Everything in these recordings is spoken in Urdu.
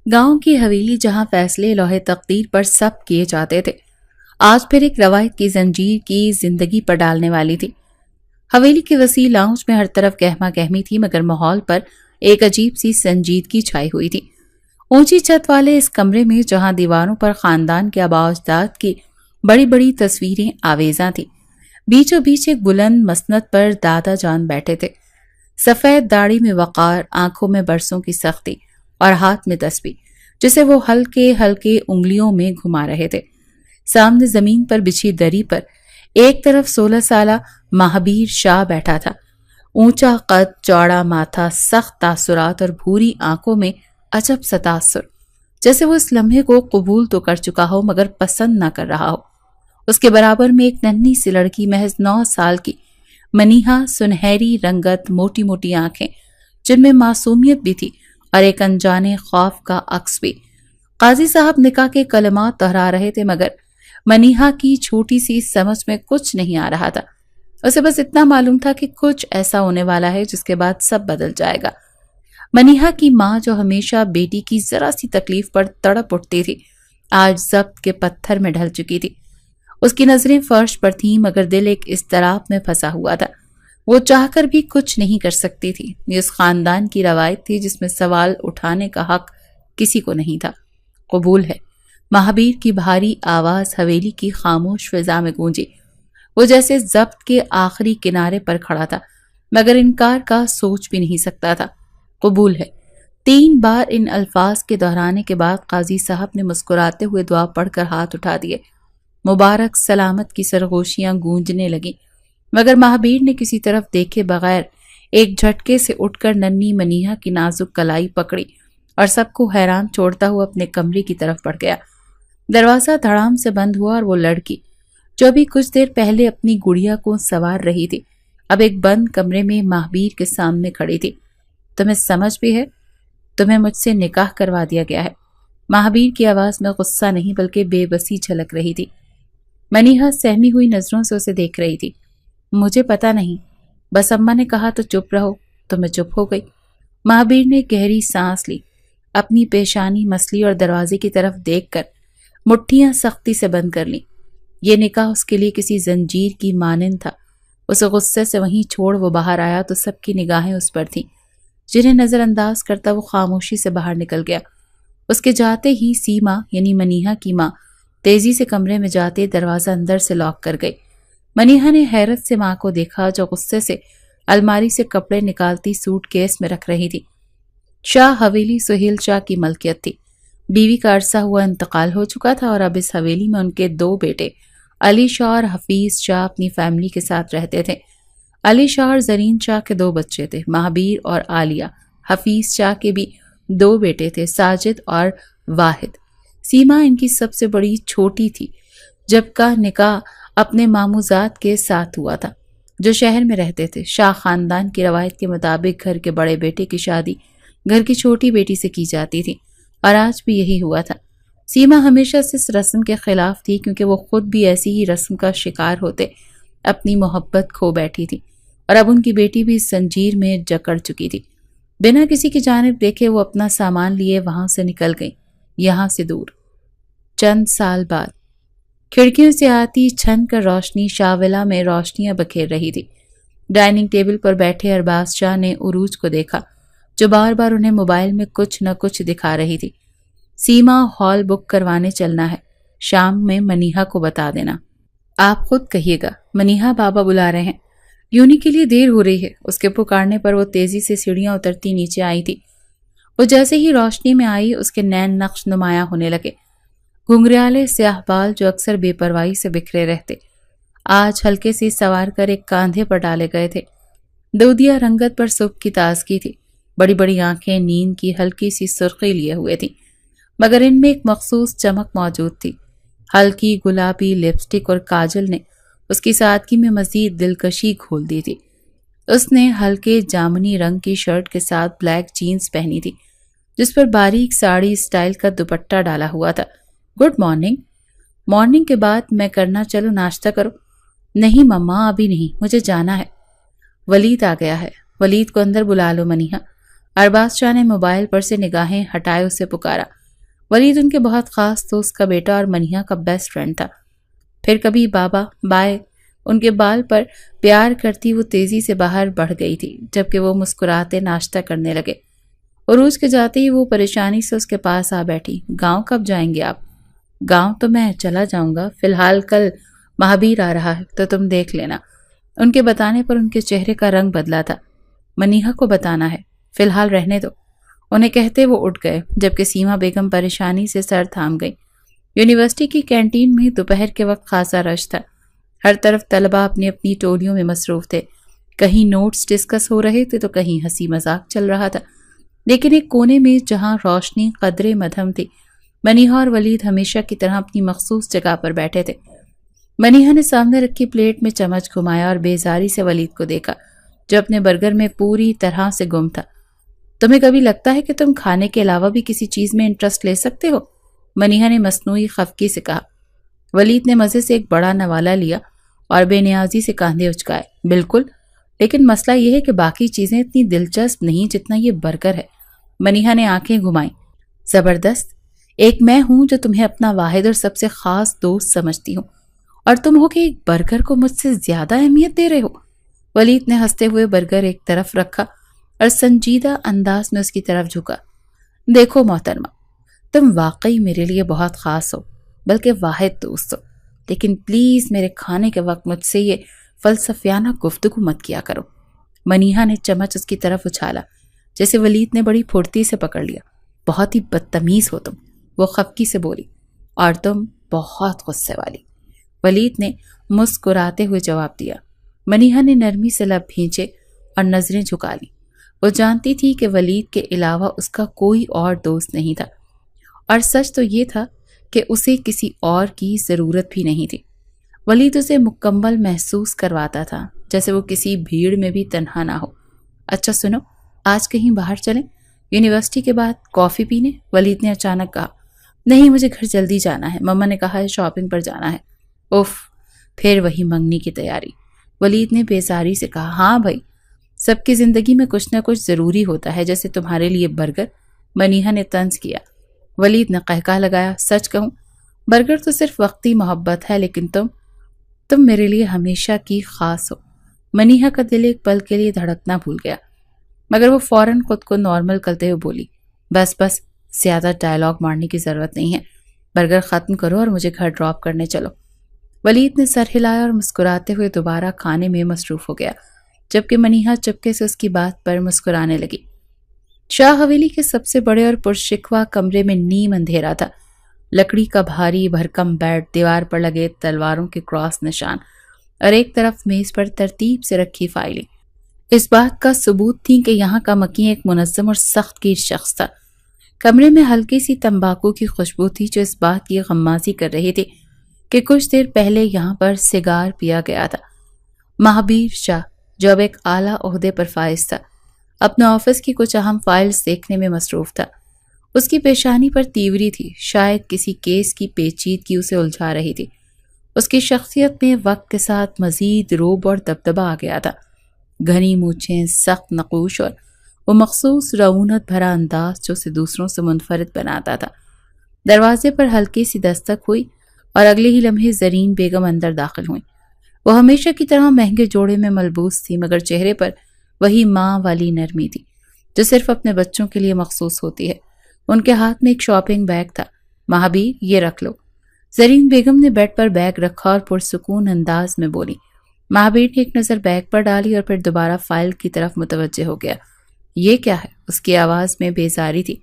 گاؤں کی حویلی جہاں فیصلے لوح تقدیر پر سب کیے جاتے تھے، آج پھر ایک روایت کی زنجیر کی زندگی پر ڈالنے والی تھی۔ حویلی کی وسیع لاؤنج میں ہر طرف گہما گہمی تھی، مگر ماحول پر ایک عجیب سی سنجیدگی چھائی ہوئی تھی۔ اونچی چھت والے اس کمرے میں جہاں دیواروں پر خاندان کے آباء و اجداد کی بڑی بڑی تصویریں آویزاں تھیں، بیچوں بیچ ایک بلند مسند پر دادا جان بیٹھے تھے، سفید داڑھی میں وقار، آنکھوں میں برسوں کی سختی اور ہاتھ میں تسبیح جسے وہ ہلکے ہلکے انگلیوں میں گھما رہے تھے۔ سامنے زمین پر بچھی دری پر ایک طرف 16 سالہ مہابیر شاہ بیٹھا تھا، اونچا قد، چوڑا ماتھا، سخت تاثرات اور بھوری آنکھوں میں عجب سا تاثر، جیسے وہ اس لمحے کو قبول تو کر چکا ہو مگر پسند نہ کر رہا ہو۔ اس کے برابر میں ایک ننھی سی لڑکی، محض 9 سال کی، منیہا، سنہری رنگت، موٹی موٹی آنکھیں جن میں معصومیت بھی تھی اور ایک انجانے خوف کا عکس بھی۔ قاضی صاحب نکاح کے کلمات دہرا رہے تھے مگر منیہا کی چھوٹی سی سمجھ میں کچھ نہیں آ رہا تھا۔ اسے بس اتنا معلوم تھا کہ کچھ ایسا ہونے والا ہے جس کے بعد سب بدل جائے گا۔ منیہا کی ماں جو ہمیشہ بیٹی کی ذرا سی تکلیف پر تڑپ اٹھتی تھی، آج ضبط کے پتھر میں ڈھل چکی تھی۔ اس کی نظریں فرش پر تھیں مگر دل ایک اضطراب میں پھنسا ہوا تھا۔ وہ چاہ کر بھی کچھ نہیں کر سکتی تھی۔ یہ اس خاندان کی روایت تھی جس میں سوال اٹھانے کا حق کسی کو نہیں تھا۔ قبول ہے، مہابیر کی بھاری آواز حویلی کی خاموش فضا میں گونجی۔ وہ جیسے ضبط کے آخری کنارے پر کھڑا تھا مگر انکار کا سوچ بھی نہیں سکتا تھا۔ قبول ہے۔ 3 بار ان الفاظ کے دہرانے کے بعد قاضی صاحب نے مسکراتے ہوئے دعا پڑھ کر ہاتھ اٹھا دیے۔ مبارک سلامت کی سرگوشیاں گونجنے لگیں مگر مہابیر نے کسی طرف دیکھے بغیر ایک جھٹکے سے اٹھ کر ننھی منیہا کی نازک کلائی پکڑی اور سب کو حیران چھوڑتا ہوا اپنے کمرے کی طرف بڑھ گیا۔ دروازہ دھڑام سے بند ہوا اور وہ لڑکی جو ابھی کچھ دیر پہلے اپنی گڑیا کو سنوار رہی تھی، اب ایک بند کمرے میں مہابیر کے سامنے کھڑی تھی۔ تمہیں سمجھ بھی ہے؟ تمہیں مجھ سے نکاح کروا دیا گیا ہے۔ مہابیر کی آواز میں غصہ نہیں بلکہ بے بسی جھلک رہی تھی۔ منیہا سہمی ہوئی نظروں سے اسے دیکھ رہی تھی۔ مجھے پتا نہیں، بس اماں نے کہا تو چپ رہو تو میں چپ ہو گئی۔ مہابیر نے گہری سانس لی، اپنی پیشانی مسلی اور دروازے کی طرف دیکھ کر مٹھیاں سختی سے بند کر لیں۔ یہ نکاح اس کے لیے کسی زنجیر کی مانند تھا۔ اسے غصے سے وہیں چھوڑ وہ باہر آیا تو سب کی نگاہیں اس پر تھیں، جنہیں نظر انداز کرتا وہ خاموشی سے باہر نکل گیا۔ اس کے جاتے ہی سیما یعنی منیہا کی ماں تیزی سے کمرے میں جاتے دروازہ اندر سے لاک کر گئی۔ منیہا نے حیرت سے ماں کو دیکھا جو غصے سے الماری سے کپڑے نکالتی سوٹ کیس میں رکھ رہی تھی۔ شاہ حویلی سہیل شاہ کی ملکیت تھی۔ بیوی کا عرصہ ہوا انتقال ہو چکا تھا اور اب اس حویلی میں ان کے 2 بیٹے علی شاہ اور حفیظ شاہ اپنی فیملی کے ساتھ رہتے تھے۔ علی شاہ اور زرین شاہ کے 2 بچے تھے، مہابیر اور عالیہ۔ حفیظ شاہ کے بھی 2 بیٹے تھے، ساجد اور واحد۔ سیما ان کی سب سے بڑی چھوٹی تھی، جب کا نکاح اپنے ماموزاد کے ساتھ ہوا تھا جو شہر میں رہتے تھے۔ شاہ خاندان کی روایت کے مطابق گھر کے بڑے بیٹے کی شادی گھر کی چھوٹی بیٹی سے کی جاتی تھی اور آج بھی یہی ہوا تھا۔ سیما ہمیشہ سے اس رسم کے خلاف تھی کیونکہ وہ خود بھی ایسی ہی رسم کا شکار ہوتے اپنی محبت کھو بیٹھی تھی اور اب ان کی بیٹی بھی اس زنجیر میں جکڑ چکی تھی۔ بنا کسی کی جانب دیکھے وہ اپنا سامان لیے وہاں سے نکل گئی، یہاں سے دور۔ چند سال بعد کھڑکیوں سے آتی چھن کر روشنی شاہ ولا میں روشنیاں بکھیر رہی تھی۔ ڈائننگ ٹیبل پر بیٹھے ارباز شاہ نے عروج کو دیکھا جو بار بار انہیں موبائل میں کچھ نہ کچھ دکھا رہی تھی۔ سیما ہال بک کروانے چلنا ہے، شام میں منیہا کو بتا دینا۔ آپ خود کہیے گا، منیہا بابا بلا رہے ہیں، یونی کے لیے دیر ہو رہی ہے۔ اس کے پکارنے پر وہ تیزی سے سیڑھیاں اترتی نیچے آئی تھی۔ وہ جیسے ہی روشنی میں آئی اس کے نین نقش نمایاں ہونے لگے۔ گھنگریالے سیاہ بال جو اکثر بے پرواہی سے بکھرے رہتے آج ہلکے سے سوار کر ایک کاندھے پر ڈالے گئے تھے۔ دودیا رنگت پر صبح کی تازگی تھی، بڑی بڑی آنکھیں نیند کی ہلکی سی سرخی لیے ہوئے تھیں مگر ان میں ایک مخصوص چمک موجود تھی۔ ہلکی گلابی لپسٹک اور کاجل نے اس کی سادگی میں مزید دلکشی گھول دی تھی۔ اس نے ہلکے جامنی رنگ کی شرٹ کے ساتھ بلیک جینز پہنی تھی جس پر باریک ساڑی سٹائل کا دوپٹہ ڈالا ہوا تھا۔ Good morning. مارننگ کے بعد میں کرنا چلو ناشتہ کرو۔ نہیں مما ابھی نہیں، مجھے جانا ہے۔ ولید آ گیا ہے، ولید کو اندر بلا لو منیہا۔ ارباز شاہ نے موبائل پر سے نگاہیں ہٹائے اسے پکارا۔ ولید ان کے بہت خاص دوست کا بیٹا اور منیہا کا بیسٹ فرینڈ تھا۔ پھر کبھی بابا بائے ان کے بال پر پیار کرتی وہ تیزی سے باہر بڑھ گئی تھی، جبکہ وہ مسکراتے ناشتہ کرنے لگے۔ عروج کے جاتے ہی وہ پریشانی سے اس کے پاس آ بیٹھی۔ گاؤں کب جائیں گے آپ؟ گاؤں تو میں چلا جاؤں گا، فی الحال کل مہابیر آ رہا ہے تو تم دیکھ لینا۔ ان کے بتانے پر ان کے چہرے کا رنگ بدلا تھا۔ منیہا کو بتانا ہے، فی الحال رہنے دو، انہیں کہتے وہ اٹھ گئے، جبکہ سیما بیگم پریشانی سے سر تھام گئی۔ یونیورسٹی کی کینٹین میں دوپہر کے وقت خاصا رش تھا۔ ہر طرف طلبہ اپنی اپنی ٹولیوں میں مصروف تھے، کہیں نوٹس ڈسکس ہو رہے تھے تو کہیں ہنسی مذاق چل رہا تھا۔ لیکن ایک کونے میں جہاں روشنی قدرے مدھم تھی، منیہا اور ولید ہمیشہ کی طرح اپنی مخصوص جگہ پر بیٹھے تھے۔ منیہا نے سامنے رکھی پلیٹ میں چمچ گھمایا اور بیزاری سے ولید کو دیکھا، جو اپنے برگر میں پوری طرح سے گم تھا۔ تمہیں کبھی لگتا ہے کہ تم کھانے کے علاوہ بھی کسی چیز میں انٹرسٹ لے سکتے ہو؟ منیہا نے مصنوعی خفگی سے کہا۔ ولید نے مزے سے ایک بڑا نوالا لیا اور بے نیازی سے کاندھے اچکائے۔ بالکل، لیکن مسئلہ یہ ہے کہ باقی چیزیں اتنی دلچسپ نہیں جتنا یہ برگر ہے۔ منیہا نے آنکھیں گھمائیں۔ زبردست، ایک میں ہوں جو تمہیں اپنا واحد اور سب سے خاص دوست سمجھتی ہوں، اور تم ہو کہ ایک برگر کو مجھ سے زیادہ اہمیت دے رہے ہو۔ ولید نے ہنستے ہوئے برگر ایک طرف رکھا اور سنجیدہ انداز میں اس کی طرف جھکا۔ دیکھو محترمہ، تم واقعی میرے لیے بہت خاص ہو، بلکہ واحد دوست ہو، لیکن پلیز میرے کھانے کے وقت مجھ سے یہ فلسفیانہ گفتگو مت کیا کرو۔ منیہا نے چمچ اس کی طرف اچھالا، جیسے ولید نے بڑی پھرتی سے پکڑ لیا۔ بہت ہی بدتمیز ہو تم، وہ خفگی سے بولی، اور تم بہت غصے والی، ولید نے مسکراتے ہوئے جواب دیا۔ منیہا نے نرمی سے لب بھینچے اور نظریں جھکا لی۔ وہ جانتی تھی کہ ولید کے علاوہ اس کا کوئی اور دوست نہیں تھا، اور سچ تو یہ تھا کہ اسے کسی اور کی ضرورت بھی نہیں تھی۔ ولید اسے مکمل محسوس کرواتا تھا، جیسے وہ کسی بھیڑ میں بھی تنہا نہ ہو۔ اچھا سنو، آج کہیں باہر چلیں، یونیورسٹی کے بعد کافی پینے؟ ولید نے اچانک کہا۔ نہیں، مجھے گھر جلدی جانا ہے، مما نے کہا ہے شاپنگ پر جانا ہے۔ اف، پھر وہی منگنی کی تیاری، ولید نے بیزاری سے کہا۔ ہاں بھائی، سب کی زندگی میں کچھ نہ کچھ ضروری ہوتا ہے، جیسے تمہارے لیے برگر، منیہا نے طنز کیا۔ ولید نے قہقہ لگایا۔ سچ کہوں، برگر تو صرف وقتی محبت ہے، لیکن تم میرے لیے ہمیشہ کی خاص ہو۔ منیہا کا دل ایک پل کے لیے دھڑکنا بھول گیا، مگر وہ فوراً خود کو نارمل کرتے ہوئے بولی، بس زیادہ ڈائلاگ مارنے کی ضرورت نہیں ہے، برگر ختم کرو اور مجھے گھر ڈراپ کرنے چلو۔ ولید نے سر ہلایا اور مسکراتے ہوئے دوبارہ کھانے میں مصروف ہو گیا، جبکہ منیہا چپکے سے اس کی بات پر مسکرانے لگی۔ شاہ حویلی کے سب سے بڑے اور پرشکوہ کمرے میں نیم اندھیرا تھا۔ لکڑی کا بھاری بھرکم بیڈ، دیوار پر لگے تلواروں کے کراس نشان، اور ایک طرف میز پر ترتیب سے رکھی فائلیں اس بات کا ثبوت تھی کہ یہاں کا مکین ایک منظم اور سخت گیر شخص تھا۔ کمرے میں ہلکی سی تمباکو کی خوشبو تھی، جو اس بات کی غمازی کر رہی تھی کہ کچھ دیر پہلے یہاں پر سگار پیا گیا تھا۔ مہابیر شاہ، جو اب ایک اعلیٰ عہدے پر فائز تھا، اپنے آفس کی کچھ اہم فائلز دیکھنے میں مصروف تھا۔ اس کی پیشانی پر تیوری تھی، شاید کسی کیس کی پیچیدگی اسے الجھا رہی تھی۔ اس کی شخصیت میں وقت کے ساتھ مزید روب اور دبدبہ آ گیا تھا۔ گھنی مونچھیں، سخت نقوش اور وہ مخصوص رعونت بھرا انداز جو اسے دوسروں سے منفرد بناتا تھا۔ دروازے پر ہلکی سی دستک ہوئی اور اگلے ہی لمحے زرین بیگم اندر داخل ہوئیں۔ وہ ہمیشہ کی طرح مہنگے جوڑے میں ملبوس تھی، مگر چہرے پر وہی ماں والی نرمی تھی جو صرف اپنے بچوں کے لیے مخصوص ہوتی ہے۔ ان کے ہاتھ میں ایک شاپنگ بیگ تھا۔ مہابیر، یہ رکھ لو۔ زرین بیگم نے بیڈ پر بیگ رکھا اور پرسکون انداز میں بولی۔ مہابیر نے ایک نظر بیگ پر ڈالی اور پھر دوبارہ فائل کی طرف متوجہ ہو گیا۔ یہ کیا ہے؟ اس کی آواز میں بیزاری تھی۔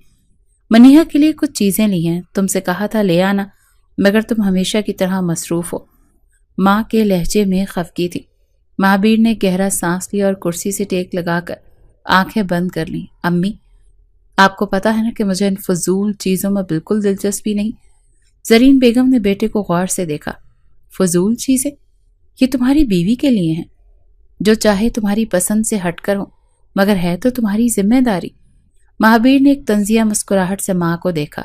منیہا کے لیے کچھ چیزیں لی ہیں، تم سے کہا تھا لے آنا، مگر تم ہمیشہ کی طرح مصروف ہو۔ ماں کے لہجے میں خفگی تھی۔ مہابیر نے گہرا سانس لیا اور کرسی سے ٹیک لگا کر آنکھیں بند کر لیں۔ امی، آپ کو پتا ہے نا کہ مجھے ان فضول چیزوں میں بالکل دلچسپی نہیں۔ زرین بیگم نے بیٹے کو غور سے دیکھا۔ فضول چیزیں؟ یہ تمہاری بیوی کے لیے ہیں، جو چاہے تمہاری پسند سے ہٹ کر ہو، مگر ہے تو تمہاری ذمہ داری۔ مہابیر نے ایک طنزیہ مسکراہٹ سے ماں کو دیکھا۔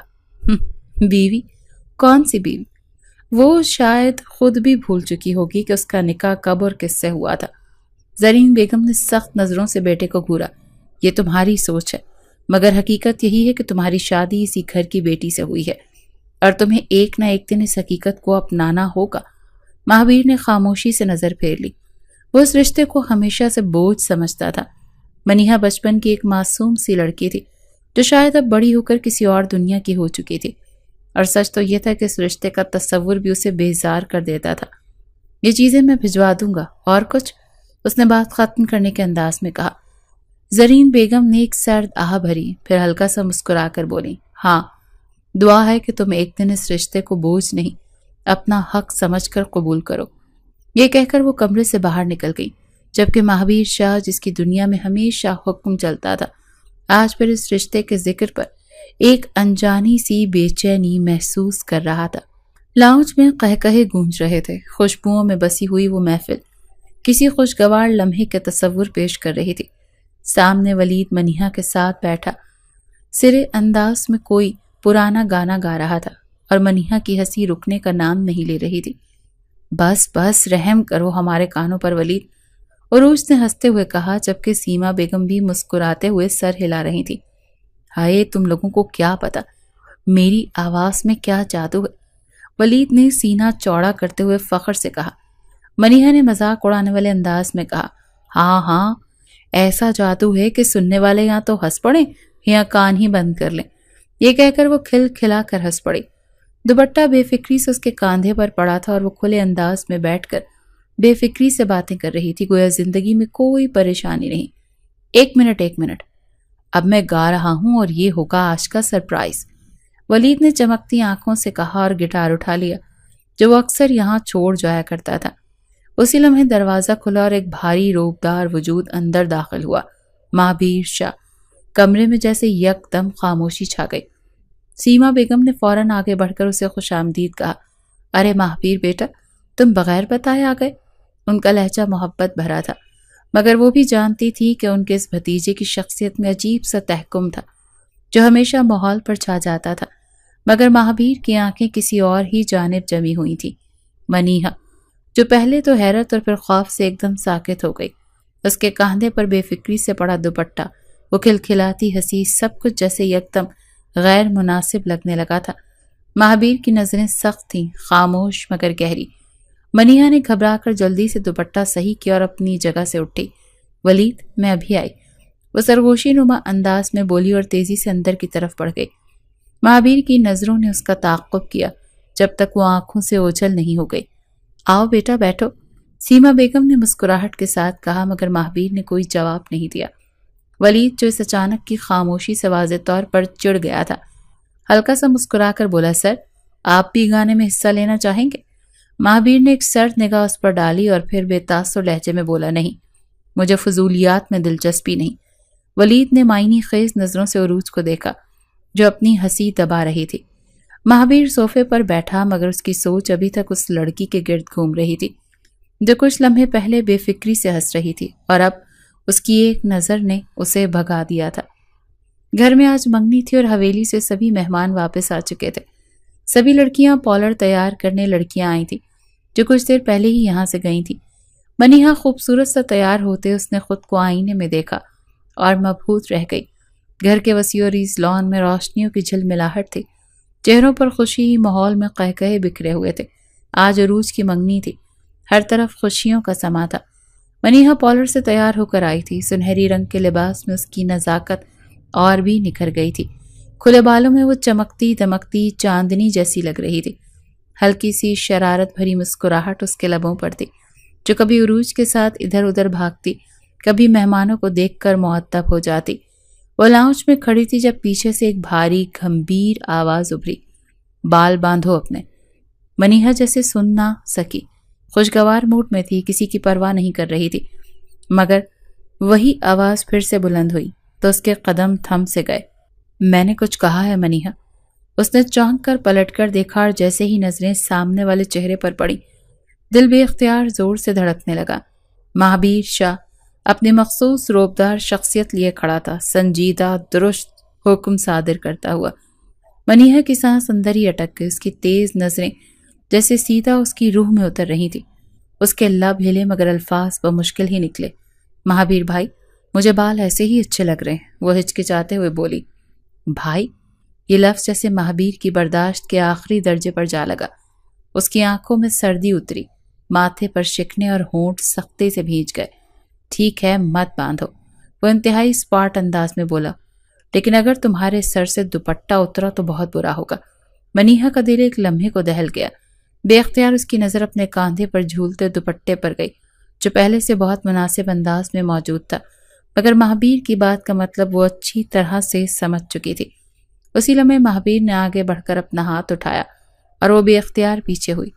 بیوی؟ کون سی بیوی؟ وہ شاید خود بھی بھول چکی ہوگی کہ اس کا نکاح کب اور کس سے ہوا تھا۔ زرین بیگم نے سخت نظروں سے بیٹے کو گھورا۔ یہ تمہاری سوچ ہے، مگر حقیقت یہی ہے کہ تمہاری شادی اسی گھر کی بیٹی سے ہوئی ہے اور تمہیں ایک نہ ایک دن اس حقیقت کو اپنانا ہوگا۔ مہابیر نے خاموشی سے نظر پھیر لی۔ وہ اس رشتے کو ہمیشہ سے بوجھ سمجھتا تھا۔ منیہا بچپن کی ایک معصوم سی لڑکی تھی جو شاید اب بڑی ہو کر کسی اور دنیا کی ہو چکی تھی، اور سچ تو یہ تھا کہ اس رشتے کا تصور بھی اسے بیزار کر دیتا تھا۔ یہ چیزیں میں بھجوا دوں گا، اور کچھ؟ اس نے بات ختم کرنے کے انداز میں کہا۔ زرین بیگم نے ایک سرد آہ بھری، پھر ہلکا سا مسکرا کر بولی، ہاں، دعا ہے کہ تم ایک دن اس رشتے کو بوجھ نہیں، اپنا حق سمجھ کر قبول کرو۔ یہ کہہ کر وہ کمرے سے باہر نکل گئی، جبکہ مہابیر شاہ، جس کی دنیا میں ہمیشہ حکم چلتا تھا، آج پھر اس رشتے کے ذکر پر ایک انجانی سی بے چینی محسوس کر رہا تھا۔ لاؤنج میں قہقہے گونج رہے تھے۔ خوشبوؤں میں بسی ہوئی وہ محفل کسی خوشگوار لمحے کے تصور پیش کر رہی تھی۔ سامنے ولید منیہا کے ساتھ بیٹھا سرے انداز میں کوئی پرانا گانا گا رہا تھا، اور منیہا کی ہنسی رکنے کا نام نہیں لے رہی تھی۔ بس بس، رحم کرو ہمارے کانوں پر ولید، عروج نے ہنستے ہوئے کہا، جبکہ سیما بیگم بھی مسکراتے ہوئے سر ہلا رہی تھی۔ ہائے، تم لوگوں کو کیا پتا میری آواز میں کیا جادو ہے، ولید نے سینہ چوڑا کرتے ہوئے فخر سے کہا۔ منیہا نے مذاق اڑانے والے انداز میں کہا، ہاں ہاں، ایسا جادو ہے کہ سننے والے یا تو ہنس پڑیں یا کان ہی بند کر لیں۔ یہ کہہ کر وہ کھل کھلا کر ہنس پڑی۔ دوپٹہ بے فکری سے اس کے کاندھے پر پڑا تھا، اور وہ کھلے انداز میں بیٹھ کر بے فکری سے باتیں کر رہی تھی، گویا زندگی میں کوئی پریشانی نہیں۔ ایک منٹ، اب میں گا رہا ہوں اور یہ ہوگا آج کا سرپرائز، ولید نے چمکتی آنکھوں سے کہا اور گٹار اٹھا لیا، جو وہ اکثر یہاں چھوڑ جایا کرتا تھا۔ اسی لمحے دروازہ کھلا اور ایک بھاری روبدار وجود اندر داخل ہوا، مہابیر شاہ۔ کمرے میں جیسے یک دم خاموشی چھا گئی۔ سیما بیگم نے فوراً آگے بڑھ کر اسے خوش آمدید کہا۔ ارے مہابیر بیٹا، تم بغیر بتائے آ گئے؟ ان کا لہجہ محبت بھرا تھا، مگر وہ بھی جانتی تھی کہ ان کے اس بھتیجے کی شخصیت میں عجیب سا تحکم تھا جو ہمیشہ ماحول پر چھا جاتا تھا۔ مگر مہابیر کی آنکھیں کسی اور ہی جانب جمی ہوئی تھیں۔ منیہا، جو پہلے تو حیرت اور پھر خوف سے ایک دم ساکت ہو گئی۔ اس کے کاندھے پر بے فکری سے پڑا دوپٹہ، وہ کھلکھلاتی ہنسی، سب کچھ جیسے یکدم غیر مناسب لگنے لگا تھا۔ مہابیر کی نظریں سخت تھیں، خاموش مگر گہری۔ منیہا نے گھبرا کر جلدی سے دوپٹہ صحیح کیا اور اپنی جگہ سے اٹھی۔ ولید، میں ابھی آئی، وہ سرگوشی نما انداز میں بولی اور تیزی سے اندر کی طرف بڑھ گئی۔ مہابیر کی نظروں نے اس کا تعاقب کیا جب تک وہ آنکھوں سے اوجھل نہیں ہو گئی۔ آؤ بیٹا، بیٹھو، سیما بیگم نے مسکراہٹ کے ساتھ کہا، مگر مہابیر نے کوئی جواب نہیں دیا۔ ولید، جو اس اچانک کی خاموشی سے واضح طور پر چڑ گیا تھا، ہلکا سا مسکرا کر بولا، سر، آپ بھی گانے میں حصہ لینا چاہیں گے؟ مہابیر نے ایک سرد نگاہ اس پر ڈالی اور پھر بے تاثر لہجے میں بولا، نہیں، مجھے فضولیات میں دلچسپی نہیں۔ ولید نے معنی خیز نظروں سے عروج کو دیکھا، جو اپنی ہنسی دبا رہی تھی۔ مہابیر صوفے پر بیٹھا، مگر اس کی سوچ ابھی تک اس لڑکی کے گرد گھوم رہی تھی جو کچھ لمحے پہلے بے فکری سے ہنس رہی تھی، اور اب اس کی ایک نظر نے اسے بھگا دیا تھا۔ گھر میں آج منگنی تھی اور حویلی سے سبھی مہمان واپس آ چکے تھے۔ سبھی لڑکیاں پالر تیار کرنے لڑکیاں آئی تھیں جو کچھ دیر پہلے ہی یہاں سے گئی تھیں۔ منیہا خوبصورت سا تیار ہوتے اس نے خود کو آئینے میں دیکھا اور مبہوت رہ گئی۔ گھر کے وسیع و ریز لان میں روشنیوں کی جھلملاہٹ تھی، چہروں پر خوشی، ماحول میں قہقہے بکھرے ہوئے تھے۔ آج عروج کی منگنی تھی، ہر طرف خوشیوں کا سما تھا۔ منیہا پالر سے تیار ہو کر آئی تھی، سنہری رنگ کے لباس میں اس کی نزاکت اور بھی نکھر گئی تھی۔ کھلے بالوں میں وہ چمکتی دمکتی چاندنی جیسی لگ رہی تھی۔ ہلکی سی شرارت بھری مسکراہٹ اس کے لبوں پر تھی، جو کبھی عروج کے ساتھ ادھر ادھر بھاگتی، کبھی مہمانوں کو دیکھ کر معطب ہو جاتی۔ وہ لاؤنج میں کھڑی تھی جب پیچھے سے ایک بھاری گھمبیر آواز ابھری، بال باندھو اپنے۔ منیہا جیسے سن نہ سکی، خوشگوار موڈ میں تھی، کسی کی پرواہ نہیں کر رہی تھی، مگر وہی آواز پھر سے بلند ہوئی تو اس کے قدم تھم سے گئے۔ میں نے کچھ کہا ہے منیہا؟ اس نے چونک کر پلٹ کر دیکھا، اور جیسے ہی نظریں سامنے والے چہرے پر پڑی، دل بے اختیار زور سے دھڑکنے لگا۔ مہابیر شاہ اپنی مخصوص روبدار شخصیت لیے کھڑا تھا، سنجیدہ، درست حکم صادر کرتا ہوا۔ منیہا کی سانس اندر ہی اٹک گئی، اس کی تیز نظریں جیسے سیدھا اس کی روح میں اتر رہی تھی۔ اس کے لب ہلے مگر الفاظ بمشکل ہی نکلے۔ مہابیر بھائی، مجھے بال ایسے ہی اچھے لگ رہے ہیں، وہ ہچکچاتے ہوئے بولی۔ بھائی، یہ لفظ جیسے مہابیر کی برداشت کے آخری درجے پر جا لگا۔ اس کی آنکھوں میں سردی اتری، ماتھے پر شکنے اور ہونٹ سختی سے بھیج گئے۔ ٹھیک ہے، مت باندھو، وہ انتہائی اسپارٹ انداز میں بولا، لیکن اگر تمہارے سر سے دوپٹہ اترا تو بہت برا ہوگا۔ منیہا کا دل ایک لمحے کو دہل گیا۔ بے اختیار اس کی نظر اپنے کاندھے پر جھولتے دوپٹے پر گئی، جو پہلے سے بہت مناسب انداز میں موجود تھا، مگر مہابیر کی بات کا مطلب وہ اچھی طرح سے سمجھ چکی تھی۔ اسی لمحے مہابیر نے آگے بڑھ کر اپنا ہاتھ اٹھایا اور وہ بے اختیار پیچھے ہوئی۔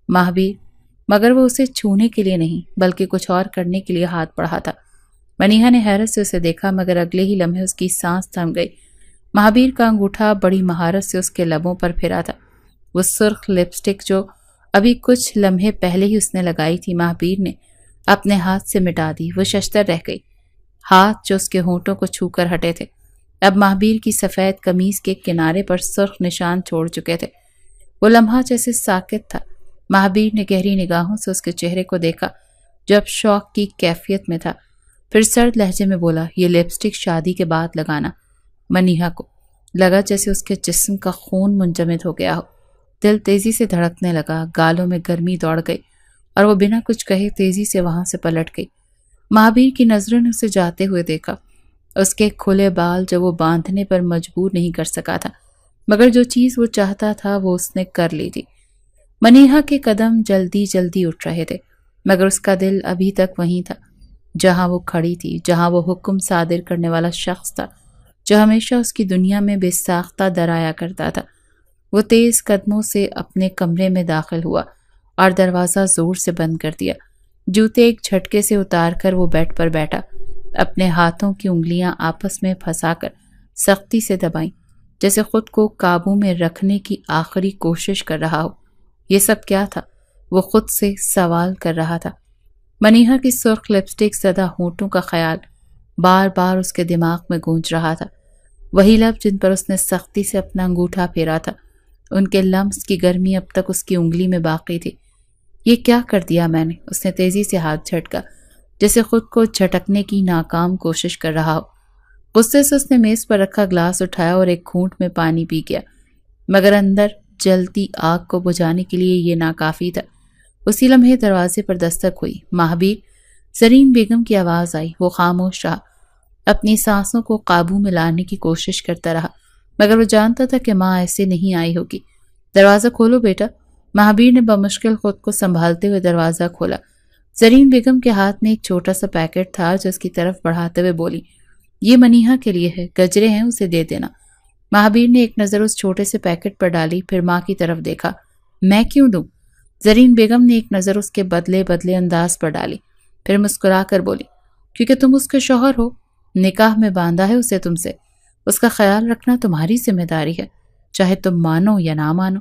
مہابیر، مگر وہ اسے چھونے کے لیے نہیں بلکہ کچھ اور کرنے کے لیے ہاتھ بڑھا تھا۔ منیہا نے حیرت سے اسے دیکھا، مگر اگلے ہی لمحے اس کی سانس تھم گئی۔ مہابیر کا انگوٹھا بڑی مہارت سے اس کے لبوں پر پھرا تھا۔ وہ سرخ لپسٹک جو ابھی کچھ لمحے پہلے ہی اس نے لگائی تھی، مہابیر نے اپنے ہاتھ سے مٹا دی۔ وہ ششدر رہ گئی۔ ہاتھ جو اس کے ہونٹوں کو چھو کر ہٹے تھے، اب مہابیر کی سفید قمیض کے کنارے پر سرخ نشان چھوڑ چکے تھے۔ وہ لمحہ جیسے ساکت تھا۔ مہابیر نے گہری نگاہوں سے اس کے چہرے کو دیکھا جو اب شوق کی کیفیت میں تھا، پھر سرد لہجے میں بولا، یہ لپسٹک شادی کے بعد لگانا۔ منیہا کو لگا جیسے اس کے جسم کا خون منجمد ہو گیا ہو۔ دل تیزی سے دھڑکنے لگا، گالوں میں گرمی دوڑ گئی اور وہ بنا کچھ کہے تیزی سے وہاں سے پلٹ گئی۔ مہابیر کی نظروں نے اسے جاتے ہوئے دیکھا۔ اس کے کھلے بال جو وہ باندھنے پر مجبور نہیں کر سکا تھا، مگر جو چیز وہ چاہتا تھا وہ اس نے کر لی تھی۔ منیہا کے قدم جلدی جلدی اٹھ رہے تھے، مگر اس کا دل ابھی تک وہیں تھا جہاں وہ کھڑی تھی، جہاں وہ حکم صادر کرنے والا شخص تھا جو ہمیشہ اس کی دنیا میں بے ساختہ درایا کرتا تھا۔ وہ تیز قدموں سے اپنے کمرے میں داخل ہوا اور دروازہ زور سے بند کر دیا۔ جوتے ایک جھٹکے سے اتار کر وہ بیڈ پر بیٹھا، اپنے ہاتھوں کی انگلیاں آپس میں پھنسا کر سختی سے دبائیں، جیسے خود کو قابو میں رکھنے کی آخری کوشش کر رہا ہو۔ یہ سب کیا تھا؟ وہ خود سے سوال کر رہا تھا۔ منیہا کی سرخ لپسٹک زدہ ہونٹوں کا خیال بار بار اس کے دماغ میں گونج رہا تھا۔ وہی لب جن پر اس نے سختی سے اپنا انگوٹھا پھیرا تھا، ان کے لمس کی گرمی اب تک اس کی انگلی میں باقی تھی۔ یہ کیا کر دیا میں نے؟ اس نے تیزی سے ہاتھ جھٹکا، جیسے خود کو جھٹکنے کی ناکام کوشش کر رہا ہو۔ غصے سے اس نے میز پر رکھا گلاس اٹھایا اور ایک گھونٹ میں پانی پی گیا، مگر اندر جلتی آگ کو بجھانے کے لیے یہ ناکافی تھا۔ اسی لمحے دروازے پر دستک ہوئی۔ مہابیر، زرین بیگم کی آواز آئی۔ وہ خاموش رہا، اپنی سانسوں کو قابو میں لانے کی کوشش کرتا رہا، مگر وہ جانتا تھا کہ ماں ایسے نہیں آئی ہوگی۔ دروازہ کھولو بیٹا۔ مہابیر نے بمشکل خود کو سنبھالتے ہوئے دروازہ کھولا۔ زرین بیگم کے ہاتھ میں ایک چھوٹا سا پیکٹ تھا جو اس کی طرف بڑھاتے ہوئے بولی، یہ منیہا کے لیے ہے، گجرے ہیں، اسے دے دینا۔ مہابیر نے ایک نظر اس چھوٹے سے پیکٹ پر ڈالی، پھر ماں کی طرف دیکھا۔ میں کیوں دوں؟ زرین بیگم نے ایک نظر اس کے بدلے بدلے انداز پر ڈالی، پھر مسکرا کر بولی، کیونکہ تم اس کے شوہر ہو، نکاح میں باندھا ہے اسے تم سے، اس کا خیال رکھنا تمہاری ذمہ داری ہے، چاہے تم مانو یا نہ مانو۔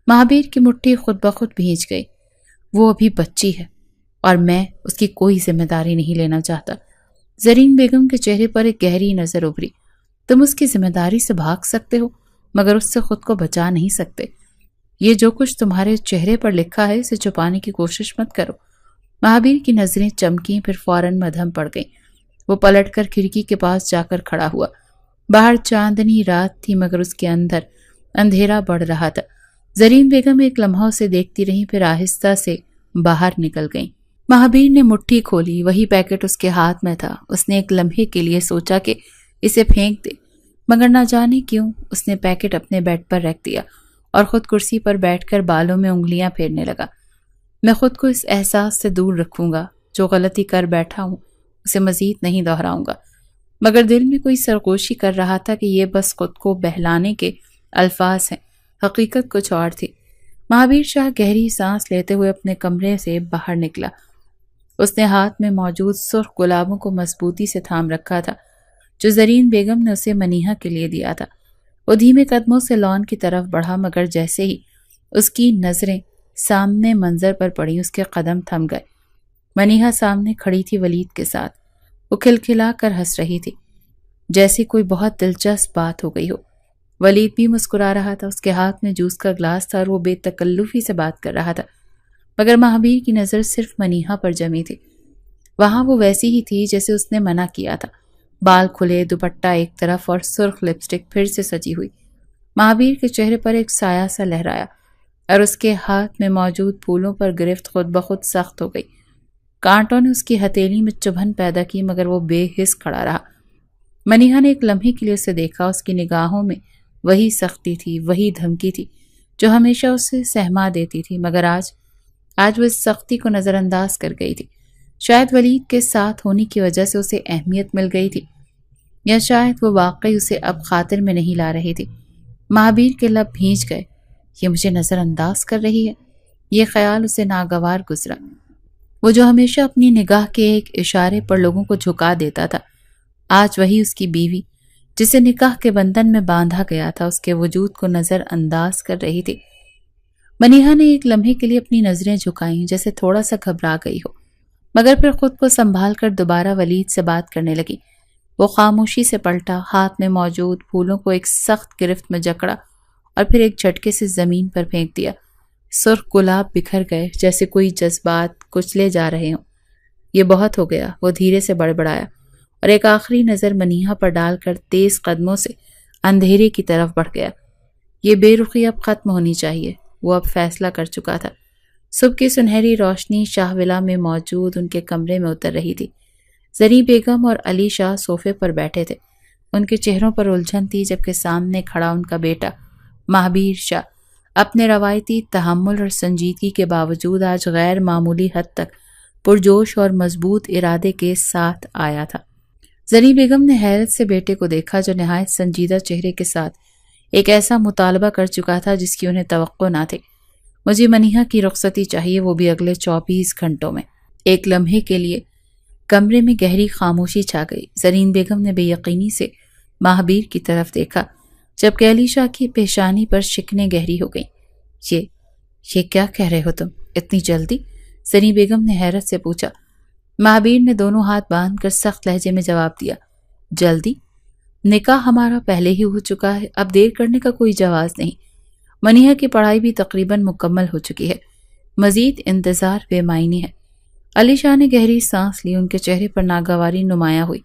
مہابیر کی مٹھی خود بخود بھیج گئی۔ وہ ابھی بچی ہے اور میں اس کی کوئی ذمہ داری نہیں لینا چاہتا۔ زرین بیگم کے چہرے پر ایک گہری نظر ابھری۔ تم اس کی ذمہ داری سے بھاگ سکتے ہو، مگر اس سے خود کو بچا نہیں سکتے۔ یہ جو کچھ تمہارے چہرے پر لکھا ہے اسے چھپانے کی کوشش مت کرو۔ مہابیر کی نظریں چمکیں، پھر فوراً مدھم پڑ گئیں۔ وہ پلٹ کر کھڑکی کے پاس جا کر کھڑا ہوا۔ باہر چاندنی رات تھی، مگر اس کے اندر اندھیرا بڑھ رہا تھا۔ زرین بیگم ایک لمحہ اسے دیکھتی رہی، پھر آہستہ سے باہر نکل گئیں۔ مہابیر نے مٹھی کھولی، وہی پیکٹ اس کے ہاتھ میں تھا۔ اس نے ایک لمحے کے لیے سوچا کہ اسے پھینک دے، مگر نہ جانے کیوں اس نے پیکٹ اپنے بیڈ پر رکھ دیا اور خود کرسی پر بیٹھ کر بالوں میں انگلیاں پھیرنے لگا۔ میں خود کو اس احساس سے دور رکھوں گا، جو غلطی کر بیٹھا ہوں اسے مزید نہیں دہراؤں گا۔ مگر دل میں کوئی سرگوشی کر رہا تھا کہ یہ بس خود کو بہلانے کے الفاظ ہیں، حقیقت کچھ اور تھی۔ مہابیر شاہ گہری سانس لیتے ہوئے اپنے کمرے سے باہر نکلا۔ اس نے ہاتھ میں موجود سرخ گلابوں کو مضبوطی سے تھام رکھا تھا جو زرین بیگم نے اسے منیہا کے لیے دیا تھا۔ وہ دھیمے قدموں سے لان کی طرف بڑھا، مگر جیسے ہی اس کی نظریں سامنے منظر پر پڑیں اس کے قدم تھم گئے۔ منیہا سامنے کھڑی تھی ولید کے ساتھ۔ وہ کھلکھلا کر ہنس رہی تھی، جیسے کوئی بہت دلچسپ بات ہو گئی ہو۔ ولید بھی مسکرا رہا تھا، اس کے ہاتھ میں جوس کا گلاس تھا اور وہ بے تکلفی سے بات کر رہا تھا، مگر مہابیر کی نظر صرف منیہا پر جمی تھی۔ وہاں وہ ویسی ہی تھی جیسے اس نے منع کیا تھا، بال کھلے، دوپٹہ ایک طرف اور سرخ لپسٹک پھر سے سجی ہوئی۔ مہابیر کے چہرے پر ایک سایہ سا لہرایا اور اس کے ہاتھ میں موجود پھولوں پر گرفت خود بخود سخت ہو گئی۔ کانٹوں نے اس کی ہتھیلی میں چبھن پیدا کی مگر وہ بے حس کھڑا رہا۔ منیہا نے ایک لمحے کے لیے اسے دیکھا، اس کی نگاہوں میں وہی سختی تھی، وہی دھمکی تھی جو ہمیشہ اسے سہما دیتی تھی، مگر آج وہ اس سختی کو نظر انداز کر گئی تھی۔ شاید ولید کے ساتھ ہونے کی وجہ سے اسے اہمیت مل گئی تھی، یا شاید وہ واقعی اسے اب خاطر میں نہیں لا رہی تھی۔ مہابیر کے لب بھینچ گئے، یہ مجھے نظر انداز کر رہی ہے، یہ خیال اسے ناگوار گزرا۔ وہ جو ہمیشہ اپنی نگاہ کے ایک اشارے پر لوگوں کو جھکا دیتا تھا، آج وہی اس کی بیوی جسے نکاح کے بندھن میں باندھا گیا تھا اس کے وجود کو نظر انداز کر رہی تھی۔ منیہا نے ایک لمحے کے لیے اپنی نظریں جھکائیں جیسے تھوڑا سا گھبرا گئی ہو، مگر پھر خود کو سنبھال کر دوبارہ ولید سے بات کرنے لگی۔ وہ خاموشی سے پلٹا، ہاتھ میں موجود پھولوں کو ایک سخت گرفت میں جکڑا اور پھر ایک جھٹکے سے زمین پر پھینک دیا۔ سرخ گلاب بکھر گئے جیسے کوئی جذبات کچلے جا رہے ہوں۔ یہ بہت ہو گیا، وہ دھیرے سے بڑبڑایا اور ایک آخری نظر منیہا پر ڈال کر تیز قدموں سے اندھیرے کی طرف بڑھ گیا۔ یہ بے رخی اب ختم ہونی چاہیے، وہ اب فیصلہ کر چکا تھا۔ صبح کی سنہری روشنی شاہ ولا میں موجود ان کے کمرے میں اتر رہی تھی۔ زری بیگم اور علی شاہ صوفے پر بیٹھے تھے، ان کے چہروں پر الجھن تھی، جبکہ سامنے کھڑا ان کا بیٹا مہابیر شاہ اپنے روایتی تحمل اور سنجیدگی کے باوجود آج غیر معمولی حد تک پرجوش اور مضبوط ارادے کے ساتھ آیا تھا۔ زری بیگم نے حیرت سے بیٹے کو دیکھا جو نہایت سنجیدہ چہرے کے ساتھ ایک ایسا مطالبہ کر چکا تھا جس کی انہیں توقع نہ تھی۔ مجھے منیہا کی رخصتی چاہیے، وہ بھی اگلے 24 گھنٹوں میں۔ ایک لمحے کے لیے کمرے میں گہری خاموشی چھا گئی۔ زرین بیگم نے بے یقینی سے مہابیر کی طرف دیکھا، جبکہ علی شاہ کی پیشانی پر شکنیں گہری ہو گئیں۔ یہ کیا کہہ رہے ہو تم اتنی جلدی؟ زرین بیگم نے حیرت سے پوچھا۔ مہابیر نے دونوں ہاتھ باندھ کر سخت لہجے میں جواب دیا، جلدی؟ نکاح ہمارا پہلے ہی ہو چکا ہے، اب دیر کرنے کا کوئی جواز نہیں۔ منیہا کی پڑھائی بھی تقریباً مکمل ہو چکی ہے، مزید انتظار بے معنی ہے۔ علی شاہ نے گہری سانس لی، ان کے چہرے پر ناگواری نمایاں ہوئی۔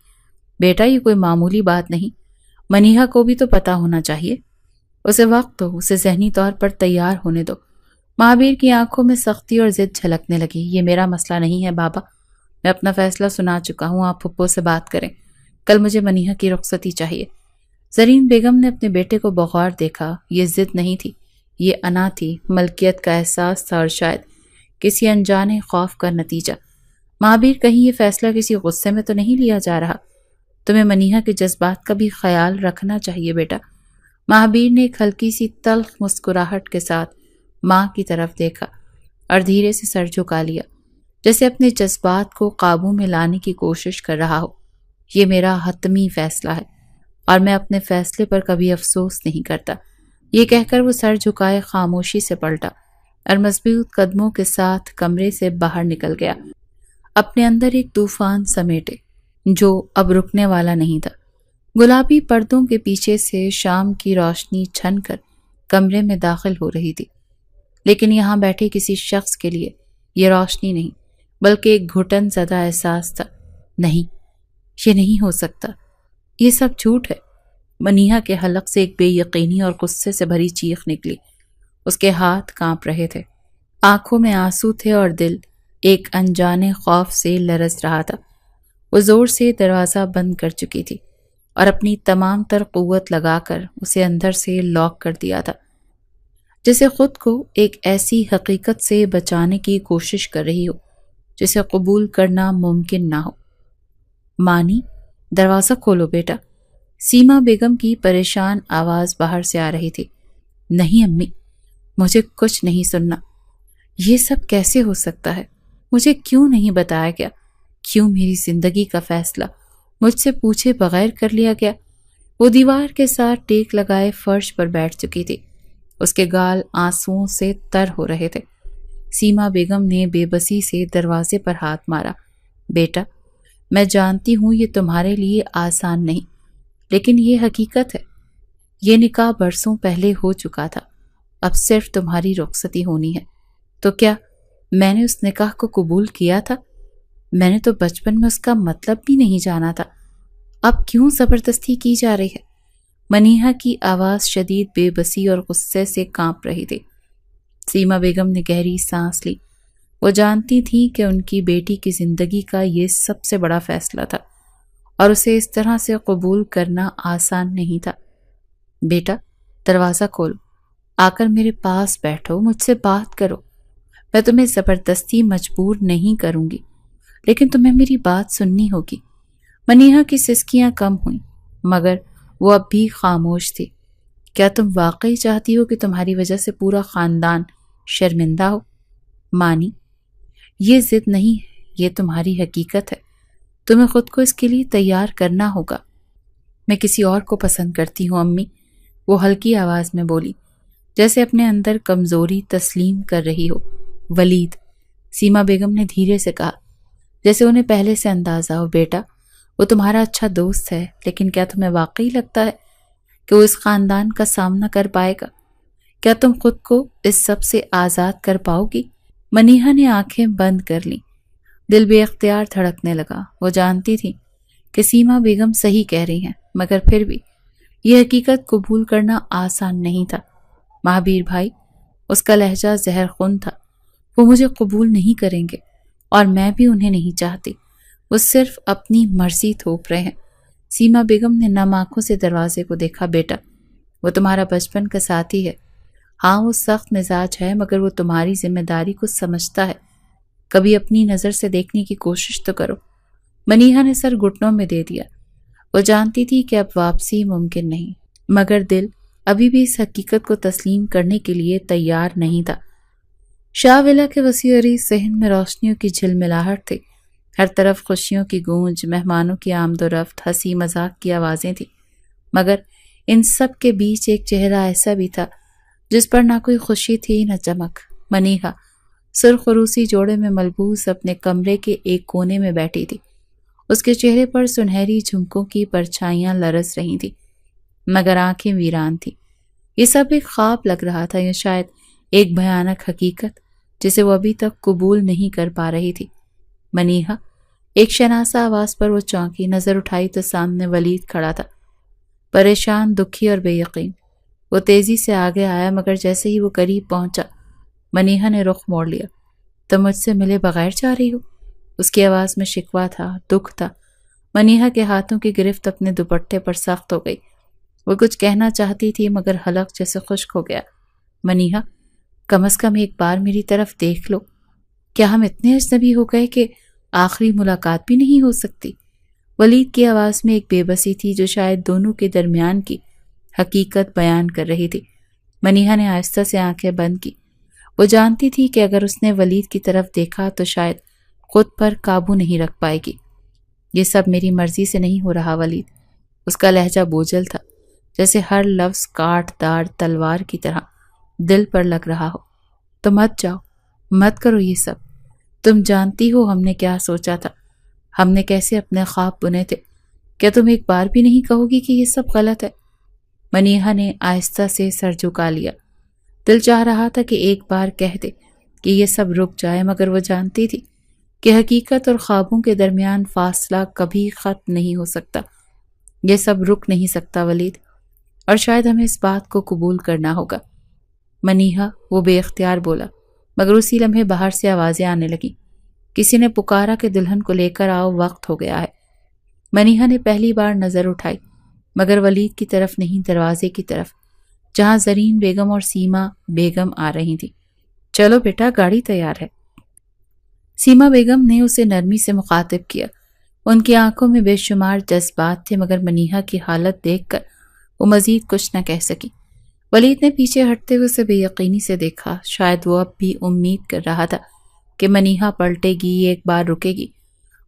بیٹا یہ کوئی معمولی بات نہیں، منیہا کو بھی تو پتہ ہونا چاہیے، اسے وقت دو، اسے ذہنی طور پر تیار ہونے دو۔ مہابیر کی آنکھوں میں سختی اور ضد جھلکنے لگی۔ یہ میرا مسئلہ نہیں ہے بابا، میں اپنا فیصلہ سنا چکا ہوں، آپ پھپھو سے بات کریں، کل مجھے منیہا کی رخصتی چاہیے۔ زرین بیگم نے اپنے بیٹے کو بغور دیکھا، یہ ضد نہیں تھی، یہ انا تھی، ملکیت کا احساس تھا اور شاید کسی انجانے خوف کا نتیجہ۔ مہابیر کہیں یہ فیصلہ کسی غصے میں تو نہیں لیا جا رہا؟ تمہیں منیہا کے جذبات کا بھی خیال رکھنا چاہیے بیٹا۔ مہابیر نے ایک ہلکی سی تلخ مسکراہٹ کے ساتھ ماں کی طرف دیکھا اور دھیرے سے سر جھکا لیا، جیسے اپنے جذبات کو قابو میں لانے کی کوشش کر رہا ہو۔ یہ میرا حتمی فیصلہ ہے اور میں اپنے فیصلے پر کبھی افسوس نہیں کرتا۔ یہ کہہ کر وہ سر جھکائے خاموشی سے پلٹا اور مضبوط قدموں کے ساتھ کمرے سے باہر نکل گیا، اپنے اندر ایک طوفان سمیٹے جو اب رکنے والا نہیں تھا۔ گلابی پردوں کے پیچھے سے شام کی روشنی چھن کر کمرے میں داخل ہو رہی تھی، لیکن یہاں بیٹھے کسی شخص کے لیے یہ روشنی نہیں بلکہ ایک گھٹن زدہ احساس تھا۔ نہیں، یہ نہیں ہو سکتا، یہ سب جھوٹ ہے۔ منیہا کے حلق سے ایک بے یقینی اور غصے سے بھری چیخ نکلی، اس کے ہاتھ کانپ رہے تھے، آنکھوں میں آنسو تھے اور دل ایک انجانے خوف سے لرز رہا تھا۔ وہ زور سے دروازہ بند کر چکی تھی اور اپنی تمام تر قوت لگا کر اسے اندر سے لاک کر دیا تھا، جسے خود کو ایک ایسی حقیقت سے بچانے کی کوشش کر رہی ہو جسے قبول کرنا ممکن نہ ہو۔ مانی، دروازہ کھولو بیٹا۔ سیما بیگم کی پریشان آواز باہر سے آ رہی تھی۔ نہیں امی، مجھے کچھ نہیں سننا۔ یہ سب کیسے ہو سکتا ہے؟ مجھے کیوں نہیں بتایا گیا؟ کیوں میری زندگی کا فیصلہ مجھ سے پوچھے بغیر کر لیا گیا؟ وہ دیوار کے ساتھ ٹیک لگائے فرش پر بیٹھ چکی تھی، اس کے گال آنسوؤں سے تر ہو رہے تھے۔ سیما بیگم نے بے بسی سے دروازے پر ہاتھ مارا۔ بیٹا، میں جانتی ہوں یہ تمہارے لیے آسان نہیں، لیکن یہ حقیقت ہے۔ یہ نکاح برسوں پہلے ہو چکا تھا، اب صرف تمہاری رخصتی ہونی ہے۔ تو کیا میں نے اس نکاح کو قبول کیا تھا؟ میں نے تو بچپن میں اس کا مطلب بھی نہیں جانا تھا، اب کیوں زبردستی کی جا رہی ہے؟ منیحا کی آواز شدید بے بسی اور غصے سے کانپ رہی تھی۔ سیما بیگم نے گہری سانس لی۔ وہ جانتی تھی کہ ان کی بیٹی کی زندگی کا یہ سب سے بڑا فیصلہ تھا اور اسے اس طرح سے قبول کرنا آسان نہیں تھا۔ بیٹا، دروازہ کھولو، آ کر میرے پاس بیٹھو، مجھ سے بات کرو۔ میں تمہیں زبردستی مجبور نہیں کروں گی، لیکن تمہیں میری بات سننی ہوگی۔ منیحا کی سسکیاں کم ہوئیں، مگر وہ اب بھی خاموش تھی۔ کیا تم واقعی چاہتی ہو کہ تمہاری وجہ سے پورا خاندان شرمندہ ہو؟ مانی، یہ ضد نہیں ہے، یہ تمہاری حقیقت ہے۔ تمہیں خود کو اس کے لیے تیار کرنا ہوگا۔ میں کسی اور کو پسند کرتی ہوں امی، وہ ہلکی آواز میں بولی، جیسے اپنے اندر کمزوری تسلیم کر رہی ہو۔ ولید، سیما بیگم نے دھیرے سے کہا، جیسے انہیں پہلے سے اندازہ ہو، بیٹا وہ تمہارا اچھا دوست ہے، لیکن کیا تمہیں واقعی لگتا ہے کہ وہ اس خاندان کا سامنا کر پائے گا؟ کیا تم خود کو اس سب سے آزاد کر پاؤ گی؟ منیحا نے آنکھیں بند کر لیں۔ دل بے اختیار دھڑکنے لگا۔ وہ جانتی تھی کہ سیما بیگم صحیح کہہ رہی ہیں، مگر پھر بھی یہ حقیقت قبول کرنا آسان نہیں تھا۔ مہابیر بھائی، اس کا لہجہ زہر خون تھا، وہ مجھے قبول نہیں کریں گے اور میں بھی انہیں نہیں چاہتی۔ وہ صرف اپنی مرضی تھوپ رہے ہیں۔ سیما بیگم نے نم آنکھوں سے دروازے کو دیکھا۔ بیٹا، وہ تمہارا بچپن کا ساتھی ہے۔ ہاں، وہ سخت مزاج ہے، مگر وہ تمہاری ذمہ داری کو سمجھتا ہے۔ کبھی اپنی نظر سے دیکھنے کی کوشش تو کرو۔ منیحا نے سر گھٹنوں میں دے دیا۔ وہ جانتی تھی کہ اب واپسی ممکن نہیں، مگر دل ابھی بھی اس حقیقت کو تسلیم کرنے کے لیے تیار نہیں تھا۔ شاہ ولا کے وسیع عریض ذہن میں روشنیوں کی جھلملاہٹ تھی۔ ہر طرف خوشیوں کی گونج، مہمانوں کی آمد و رفت، ہنسی مذاق کی آوازیں تھیں، مگر ان سب کے بیچ ایک چہرہ ایسا بھی تھا جس پر نہ کوئی خوشی تھی نہ چمک۔ منیحا سرخ روسی جوڑے میں ملبوس اپنے کمرے کے ایک کونے میں بیٹھی تھی۔ اس کے چہرے پر سنہری جھمکوں کی پرچھائیاں لرز رہی تھیں، مگر آنکھیں ویران تھیں۔ یہ سب ایک خواب لگ رہا تھا، یا شاید ایک بھیانک حقیقت جسے وہ ابھی تک قبول نہیں کر پا رہی تھی۔ منیحا، ایک شناسا آواز پر وہ چونکی۔ نظر اٹھائی تو سامنے ولید کھڑا تھا، پریشان، دکھی اور بے یقین۔ وہ تیزی سے آگے آیا، مگر جیسے ہی وہ قریب پہنچا، منیحا نے رخ موڑ لیا۔ تم مجھ سے ملے بغیر جا رہی ہو؟ اس کی آواز میں شکوہ تھا، دکھ تھا۔ منیحا کے ہاتھوں کی گرفت اپنے دوپٹے پر سخت ہو گئی۔ وہ کچھ کہنا چاہتی تھی، مگر حلق جیسے خشک ہو گیا۔ منیحا، کم از کم ایک بار میری طرف دیکھ لو۔ کیا ہم اتنے اجنبی ہو گئے کہ آخری ملاقات بھی نہیں ہو سکتی؟ ولید کی آواز میں ایک بے بسی تھی جو شاید دونوں کے درمیان کی حقیقت بیان کر رہی تھی۔ منیحا نے آہستہ سے آنکھیں بند کی۔ وہ جانتی تھی کہ اگر اس نے ولید کی طرف دیکھا تو شاید خود پر قابو نہیں رکھ پائے گی۔ یہ سب میری مرضی سے نہیں ہو رہا ولید۔ اس کا لہجہ بوجھل تھا، جیسے ہر لفظ کاٹ دار تلوار کی طرح دل پر لگ رہا ہو۔ تو مت جاؤ، مت کرو یہ سب۔ تم جانتی ہو ہم نے کیا سوچا تھا، ہم نے کیسے اپنے خواب بنے تھے۔ کیا تم ایک بار بھی نہیں کہو گی کہ یہ سب غلط ہے؟ منیحا نے آہستہ سے سر جھکا لیا۔ دل چاہ رہا تھا کہ ایک بار کہہ دے کہ یہ سب رک جائے، مگر وہ جانتی تھی کہ حقیقت اور خوابوں کے درمیان فاصلہ کبھی ختم نہیں ہو سکتا۔ یہ سب رک نہیں سکتا ولید، اور شاید ہمیں اس بات کو قبول کرنا ہوگا۔ منیحا، وہ بے اختیار بولا، مگر اسی لمحے باہر سے آوازیں آنے لگیں۔ کسی نے پکارا کہ دلہن کو لے کر آؤ، وقت ہو گیا ہے۔ منیحا نے پہلی بار نظر اٹھائی، مگر ولید کی طرف نہیں، دروازے کی طرف، جہاں زرین بیگم اور سیما بیگم آ رہی تھی۔ چلو بیٹا، گاڑی تیار ہے۔ سیما بیگم نے اسے نرمی سے مخاطب کیا۔ ان کی آنکھوں میں بے شمار جذبات تھے، مگر منیحا کی حالت دیکھ کر وہ مزید کچھ نہ کہہ سکی۔ ولید نے پیچھے ہٹتے ہوئے اسے بے یقینی سے دیکھا۔ شاید وہ اب بھی امید کر رہا تھا کہ منیحا پلٹے گی، ایک بار رکے گی،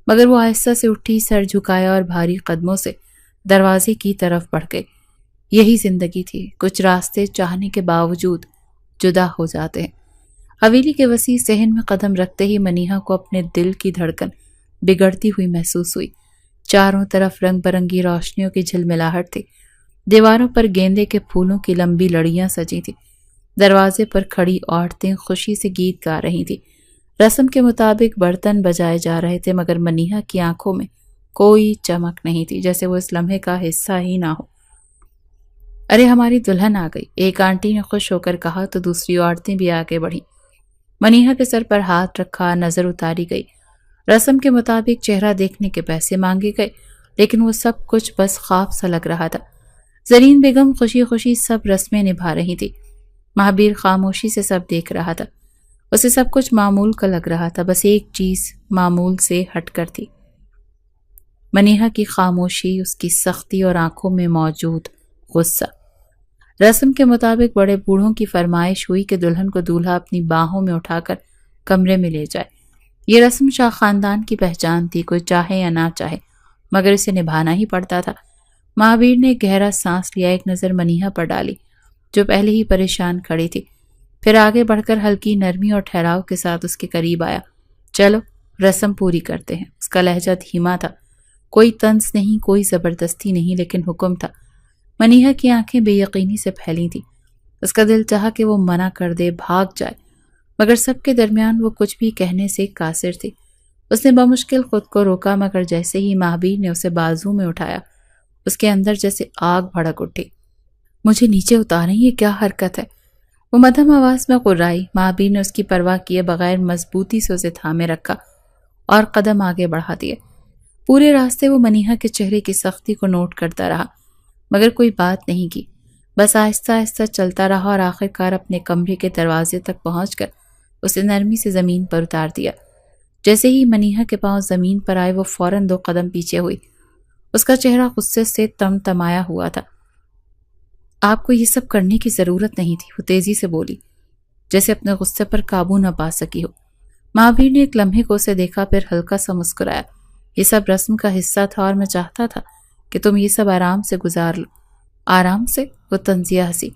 مگر وہ آہستہ سے اٹھی، سر جھکایا اور بھاری قدموں سے دروازے کی طرف بڑھ گئی۔ یہی زندگی تھی، کچھ راستے چاہنے کے باوجود جدا ہو جاتے ہیں۔ حویلی کے وسیع صحن میں قدم رکھتے ہی منیحا کو اپنے دل کی دھڑکن بگڑتی ہوئی محسوس ہوئی۔ چاروں طرف رنگ برنگی روشنیوں کی جھلملاہٹ تھی۔ دیواروں پر گیندے کے پھولوں کی لمبی لڑیاں سجی تھیں۔ دروازے پر کھڑی عورتیں خوشی سے گیت گا رہی تھیں۔ رسم کے مطابق برتن بجائے جا رہے تھے مگر منیحہ کی آنکھوں میں کوئی چمک نہیں تھی، جیسے وہ اس لمحے کا حصہ ہی نہ ہو۔ ارے ہماری دلہن آ گئی، ایک آنٹی نے خوش ہو کر کہا تو دوسری عورتیں بھی آگے بڑھیں۔ منیحہ کے سر پر ہاتھ رکھا، نظر اتاری گئی۔ رسم کے مطابق چہرہ دیکھنے کے پیسے مانگے گئے، لیکن وہ سب کچھ بس خواب سا لگ رہا تھا۔ زرین بیگم خوشی خوشی سب رسمیں نبھا رہی تھی۔ مہابیر خاموشی سے سب دیکھ رہا تھا۔ اسے سب کچھ معمول کا لگ رہا تھا، بس ایک چیز معمول سے ہٹ کر تھی، منیحہ کی خاموشی، اس کی سختی اور آنکھوں میں موجود غصہ۔ رسم کے مطابق بڑے بوڑھوں کی فرمائش ہوئی کہ دلہن کو دولہا اپنی باہوں میں اٹھا کر کمرے میں لے جائے۔ یہ رسم شاہ خاندان کی پہچان تھی، کوئی چاہے یا نہ چاہے مگر اسے نبھانا ہی پڑتا تھا۔ مہابیر نے گہرا سانس لیا، ایک نظر منیحہ پر ڈالی جو پہلے ہی پریشان کھڑی تھی، پھر آگے بڑھ کر ہلکی نرمی اور ٹھہراؤ کے ساتھ اس کے قریب آیا۔ چلو رسم پوری کرتے ہیں۔ اس کا لہجہ دھیما تھا، کوئی طنز نہیں، کوئی زبردستی نہیں، لیکن حکم تھا۔ منیحہ کی آنکھیں بے یقینی سے پھیلی تھیں، اس کا دل چاہا کہ وہ منع کر دے، بھاگ جائے، مگر سب کے درمیان وہ کچھ بھی کہنے سے قاصر تھی۔ اس نے بمشکل خود کو روکا، مگر جیسے ہی مہابیر نے اسے بازو میں اٹھایا اس کے اندر جیسے آگ بھڑک اٹھی۔ مجھے نیچے اتاریں، یہ کیا حرکت ہے؟ وہ مدھم آواز میں قرائی۔ مہابیر نے اس کی پرواہ کیے بغیر مضبوطی سے اسے تھامے رکھا اور قدم آگے بڑھا دیے۔ پورے راستے وہ منیحہ کے چہرے کی سختی کو نوٹ کرتا رہا مگر کوئی بات نہیں کی، بس آہستہ آہستہ چلتا رہا اور آخر کار اپنے کمرے کے دروازے تک پہنچ کر اسے نرمی سے زمین پر اتار دیا۔ جیسے ہی منیحہ کے پاؤں زمین پر آئے وہ فوراً 2 قدم پیچھے ہوئی۔ اس کا چہرہ غصے سے تمتمایا ہوا تھا۔ آپ کو یہ سب کرنے کی ضرورت نہیں تھی، وہ تیزی سے بولی، جیسے اپنے غصے پر قابو نہ پا سکی ہو۔ مہابیر نے ایک لمحے کو اسے دیکھا، پھر ہلکا سا مسکرایا۔ یہ سب رسم کا حصہ تھا اور میں چاہتا تھا کہ تم یہ سب آرام سے گزار لو۔ آرام سے؟ وہ طنزیہ ہنسی۔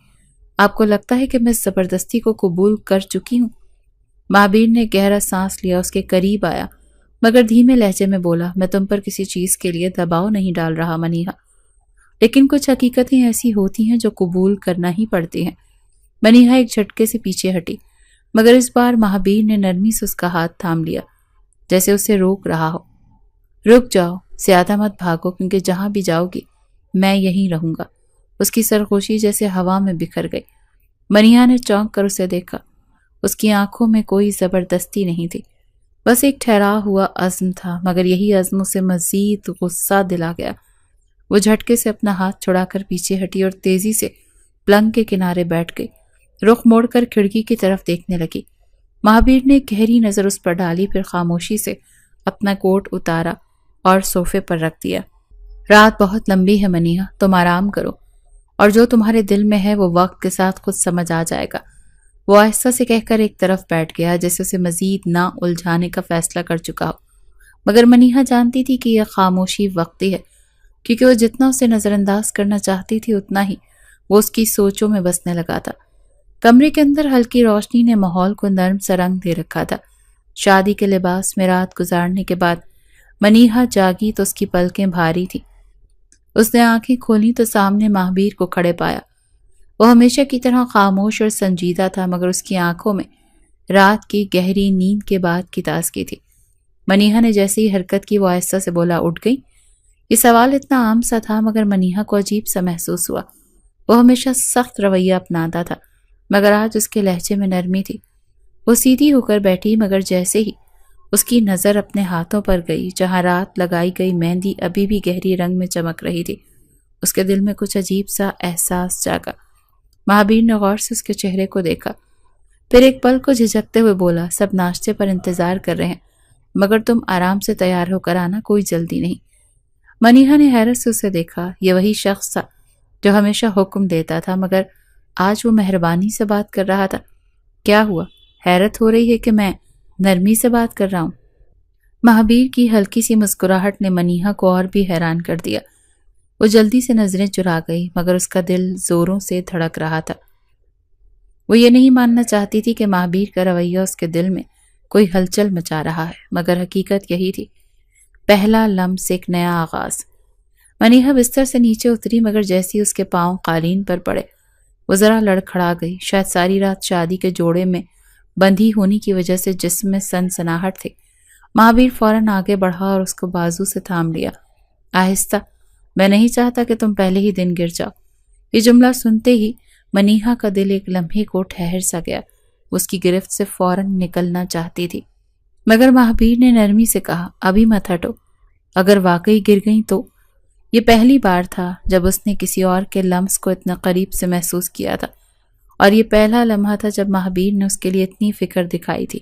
آپ کو لگتا ہے کہ میں زبردستی کو قبول کر چکی ہوں؟ مہابیر نے گہرا سانس لیا، اس کے قریب آیا مگر دھیمے لہجے میں بولا، میں تم پر کسی چیز کے لیے دباؤ نہیں ڈال رہا منیحہ، لیکن کچھ حقیقتیں ایسی ہوتی ہیں جو قبول کرنا ہی پڑتی ہیں۔ منیحہ ایک جھٹکے سے پیچھے ہٹی مگر اس بار مہابیر نے نرمی سے اس کا ہاتھ تھام لیا، جیسے اسے روک رہا ہو۔ رک جاؤ، زیادہ مت بھاگو، کیونکہ جہاں بھی جاؤ گی میں یہیں رہوں گا۔ اس کی سرخوشی جیسے ہوا میں بکھر گئی۔ منیحہ نے چونک کر اسے دیکھا، اس کی آنکھوں میں کوئی زبردستی نہیں تھی، بس ایک ٹھہرا ہوا عزم تھا، مگر یہی عزم اسے مزید غصہ دلا گیا۔ وہ جھٹکے سے اپنا ہاتھ چھڑا کر پیچھے ہٹی اور تیزی سے پلنگ کے کنارے بیٹھ گئی، رخ موڑ کر کھڑکی کی طرف دیکھنے لگی۔ مہابیر نے گہری نظر اس پر ڈالی، پھر خاموشی سے اپنا کوٹ اتارا اور صوفے پر رکھ دیا۔ رات بہت لمبی ہے منیحہ، تم آرام کرو، اور جو تمہارے دل میں ہے وہ وقت کے ساتھ خود سمجھ آ جائے گا۔ وہ آہستہ سے کہہ کر ایک طرف بیٹھ گیا، جیسے اسے مزید نہ الجھانے کا فیصلہ کر چکا ہو، مگر منیحہ جانتی تھی کہ یہ خاموشی وقتی ہے، کیونکہ وہ جتنا اسے نظر انداز کرنا چاہتی تھی اتنا ہی وہ اس کی سوچوں میں بسنے لگا تھا۔ کمرے کے اندر ہلکی روشنی نے ماحول کو نرم سا رنگ دے رکھا تھا۔ شادی کے لباس میں رات گزارنے کے بعد منیحہ جاگی تو اس کی پلکیں بھاری تھی۔ اس نے آنکھیں کھولی تو سامنے مہابیر کو کھڑے پایا۔ وہ ہمیشہ کی طرح خاموش اور سنجیدہ تھا، مگر اس کی آنکھوں میں رات کی گہری نیند کے بعد کی تازگی تھی۔ منیحہ نے جیسے ہی حرکت کی وہ آہستہ سے بولا، اٹھ گئی؟ یہ سوال اتنا عام سا تھا مگر منیحہ کو عجیب سا محسوس ہوا۔ وہ ہمیشہ سخت رویہ اپناتا تھا مگر آج اس کے لہجے میں نرمی تھی۔ وہ سیدھی ہو کر بیٹھی مگر جیسے ہی اس کی نظر اپنے ہاتھوں پر گئی جہاں رات لگائی گئی مہندی ابھی بھی گہری رنگ میں چمک رہی تھی، اس کے دل میں کچھ عجیب سا احساس جاگا۔ مہابیر نے غور سے اس کے چہرے کو دیکھا، پھر ایک پل کو جھجکتے ہوئے بولا، سب ناشتے پر انتظار کر رہے ہیں مگر تم آرام سے تیار ہو کر آنا، کوئی جلدی نہیں۔ منیحہ نے حیرت سے اسے دیکھا، یہ وہی شخص تھا جو ہمیشہ حکم دیتا تھا مگر آج وہ مہربانی سے بات کر رہا تھا۔ کیا ہوا؟ حیرت ہو رہی ہے کہ میں نرمی سے بات کر رہا ہوں؟ مہابیر کی ہلکی سی مسکراہٹ نے منیحہ کو اور بھی حیران کر دیا۔ وہ جلدی سے نظریں چرا گئی مگر اس کا دل زوروں سے دھڑک رہا تھا۔ وہ یہ نہیں ماننا چاہتی تھی کہ مہابیر کا رویہ اس کے دل میں کوئی ہلچل مچا رہا ہے، مگر حقیقت یہی تھی، پہلا لمس، ایک نیا آغاز۔ منیحہ بستر سے نیچے اتری مگر جیسی اس کے پاؤں قالین پر پڑے وہ ذرا لڑکھڑا گئی، شاید ساری رات شادی کے جوڑے میں بندھی ہونے کی وجہ سے جسم میں سنسناہٹ تھی۔ مہابیر فوراً آگے بڑھا اور اس کو بازو سے تھام لیا۔ آہستہ، میں نہیں چاہتا کہ تم پہلے ہی دن گر جاؤ۔ یہ جملہ سنتے ہی منیہا کا دل ایک لمحے کو ٹھہر سا گیا۔ اس کی گرفت سے فوراً نکلنا چاہتی تھی، مگر مہابیر نے نرمی سے کہا، ابھی مت ہٹو، اگر واقعی گر گئیں تو۔ یہ پہلی بار تھا جب اس نے کسی اور کے لمس کو اتنا قریب سے محسوس کیا تھا، اور یہ پہلا لمحہ تھا جب مہابیر نے اس کے لیے اتنی فکر دکھائی تھی۔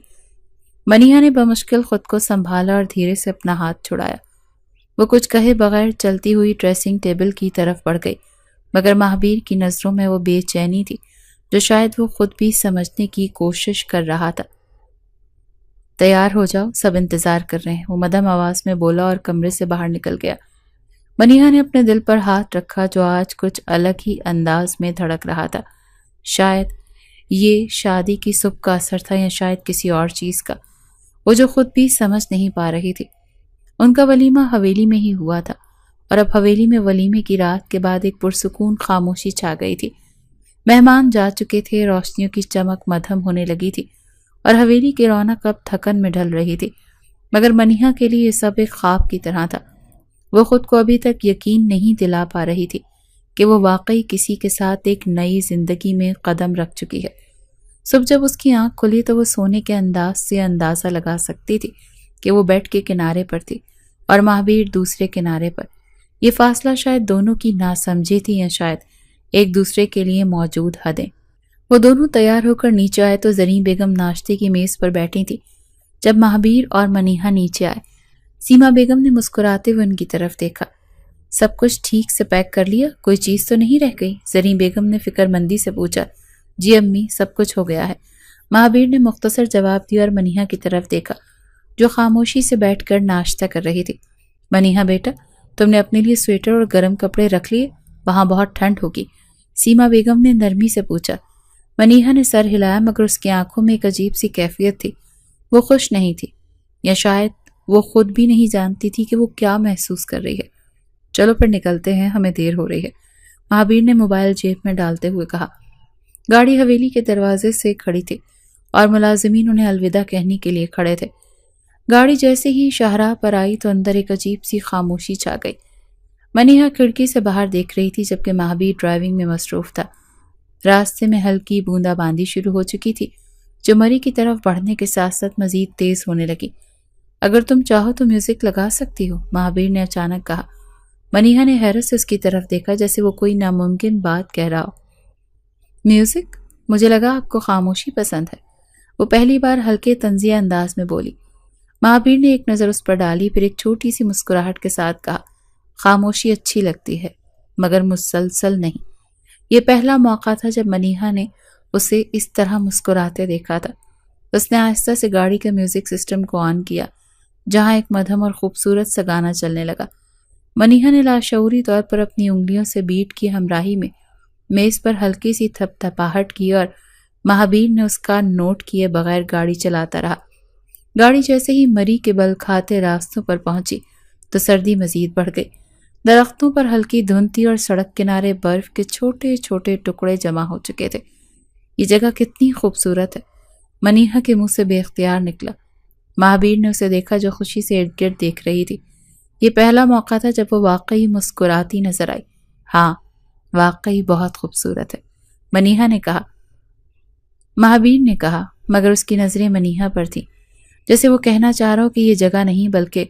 منیہا نے بمشکل خود کو سنبھالا اور دھیرے سے اپنا ہاتھ چھڑایا۔ وہ کچھ کہے بغیر چلتی ہوئی ڈریسنگ ٹیبل کی طرف بڑھ گئی، مگر مہابیر کی نظروں میں وہ بے چینی تھی جو شاید وہ خود بھی سمجھنے کی کوشش کر رہا تھا۔ تیار ہو جاؤ، سب انتظار کر رہے ہیں، وہ مدھم آواز میں بولا اور کمرے سے باہر نکل گیا۔ منیہا نے اپنے دل پر ہاتھ رکھا جو آج کچھ الگ ہی انداز میں دھڑک رہا تھا۔ شاید یہ شادی کی صبح کا اثر تھا یا شاید کسی اور چیز کا، وہ جو خود بھی سمجھ نہیں پا رہی تھی۔ ان کا ولیمہ حویلی میں ہی ہوا تھا، اور اب حویلی میں ولیمے کی رات کے بعد ایک پرسکون خاموشی چھا گئی تھی۔ مہمان جا چکے تھے، روشنیوں کی چمک مدھم ہونے لگی تھی، اور حویلی کی رونق اب تھکن میں ڈھل رہی تھی، مگر منیہا کے لیے یہ سب ایک خواب کی طرح تھا۔ وہ خود کو ابھی تک یقین نہیں دلا پا رہی تھی کہ وہ واقعی کسی کے ساتھ ایک نئی زندگی میں قدم رکھ چکی ہے۔ صبح جب اس کی آنکھ کھلی تو وہ سونے کے انداز سے اندازہ لگا سکتی تھی کہ وہ بیڈ کے کنارے پر تھی اور مہابیر دوسرے کنارے پر۔ یہ فاصلہ شاید دونوں کی ناسمجھی تھی یا شاید ایک دوسرے کے لیے موجود حدیں۔ وہ دونوں تیار ہو کر نیچے آئے تو زریں بیگم ناشتے کی میز پر بیٹھی تھی۔ جب مہابیر اور منیہا نیچے آئے، سیما بیگم نے مسکراتے ہوئے ان کی طرف دیکھا۔ سب کچھ ٹھیک سے پیک کر لیا؟ کوئی چیز تو نہیں رہ گئی؟ زریں بیگم نے فکر مندی سے پوچھا۔ جی امی، سب کچھ ہو گیا ہے، مہابیر نے مختصر جواب دیا اور منیہا کی طرف دیکھا جو خاموشی سے بیٹھ کر ناشتہ کر رہی تھی۔ منیہا بیٹا، تم نے اپنے لیے سویٹر اور گرم کپڑے رکھ لیے؟ وہاں بہت ٹھنڈ ہوگی، سیما بیگم نے نرمی سے پوچھا۔ منیہا نے سر ہلایا، مگر اس کی آنکھوں میں ایک عجیب سی کیفیت تھی۔ وہ خوش نہیں تھی، یا شاید وہ خود بھی نہیں جانتی تھی کہ وہ کیا محسوس کر رہی ہے۔ چلو پھر نکلتے ہیں، ہمیں دیر ہو رہی ہے، مہابیر نے موبائل جیب میں ڈالتے ہوئے کہا۔ گاڑی حویلی کے دروازے سے کھڑی تھی اور ملازمین انہیں الوداع کہنے کے لیے کھڑے تھے۔ گاڑی جیسے ہی شاہراہ پر آئی تو اندر ایک عجیب سی خاموشی چھا گئی۔ منیہا کھڑکی سے باہر دیکھ رہی تھی جبکہ مہابیر ڈرائیونگ میں مصروف تھا۔ راستے میں ہلکی بوندا باندی شروع ہو چکی تھی جو مری کی طرف بڑھنے کے ساتھ ساتھ مزید تیز ہونے لگی۔ اگر تم چاہو تو میوزک لگا سکتی ہو، مہابیر نے اچانک کہا۔ منیہا نے حیرت سے اس کی طرف دیکھا جیسے وہ کوئی ناممکن بات کہہ رہا ہو۔ میوزک؟ مجھے لگا آپ کو خاموشی پسند ہے، وہ پہلی بار ہلکے طنزیہ انداز میں بولی۔ مہابیر نے ایک نظر اس پر ڈالی، پھر ایک چھوٹی سی مسکراہٹ کے ساتھ کہا، خاموشی اچھی لگتی ہے مگر مسلسل نہیں۔ یہ پہلا موقع تھا جب منیہا نے اسے اس طرح مسکراتے دیکھا تھا۔ اس نے آہستہ سے گاڑی کے میوزک سسٹم کو آن کیا جہاں ایک مدھم اور خوبصورت سا گانا چلنے لگا۔ منیہا نے لاشعوری طور پر اپنی انگلیوں سے بیٹ کی ہمراہی میں میز پر ہلکی سی تھپ تھپاہٹ کی اور مہابیر نے اس کا نوٹ کیے بغیر گاڑی چلاتا رہا۔ گاڑی جیسے ہی مری کے بل کھاتے راستوں پر پہنچی تو سردی مزید بڑھ گئی۔ درختوں پر ہلکی دھند تھی اور سڑک کنارے برف کے چھوٹے چھوٹے ٹکڑے جمع ہو چکے تھے۔ یہ جگہ کتنی خوبصورت ہے، منیہا کے منہ سے بے اختیار نکلا۔ مہابیر نے اسے دیکھا جو خوشی سے ارد گرد دیکھ رہی تھی۔ یہ پہلا موقع تھا جب وہ واقعی مسکراتی نظر آئی۔ ہاں، واقعی بہت خوبصورت ہے، منیہا نے کہا۔ مہابیر نے کہا، مگر اس کی نظریں منیہا پر تھیں، جیسے وہ کہنا چاہ رہا ہو کہ یہ جگہ نہیں بلکہ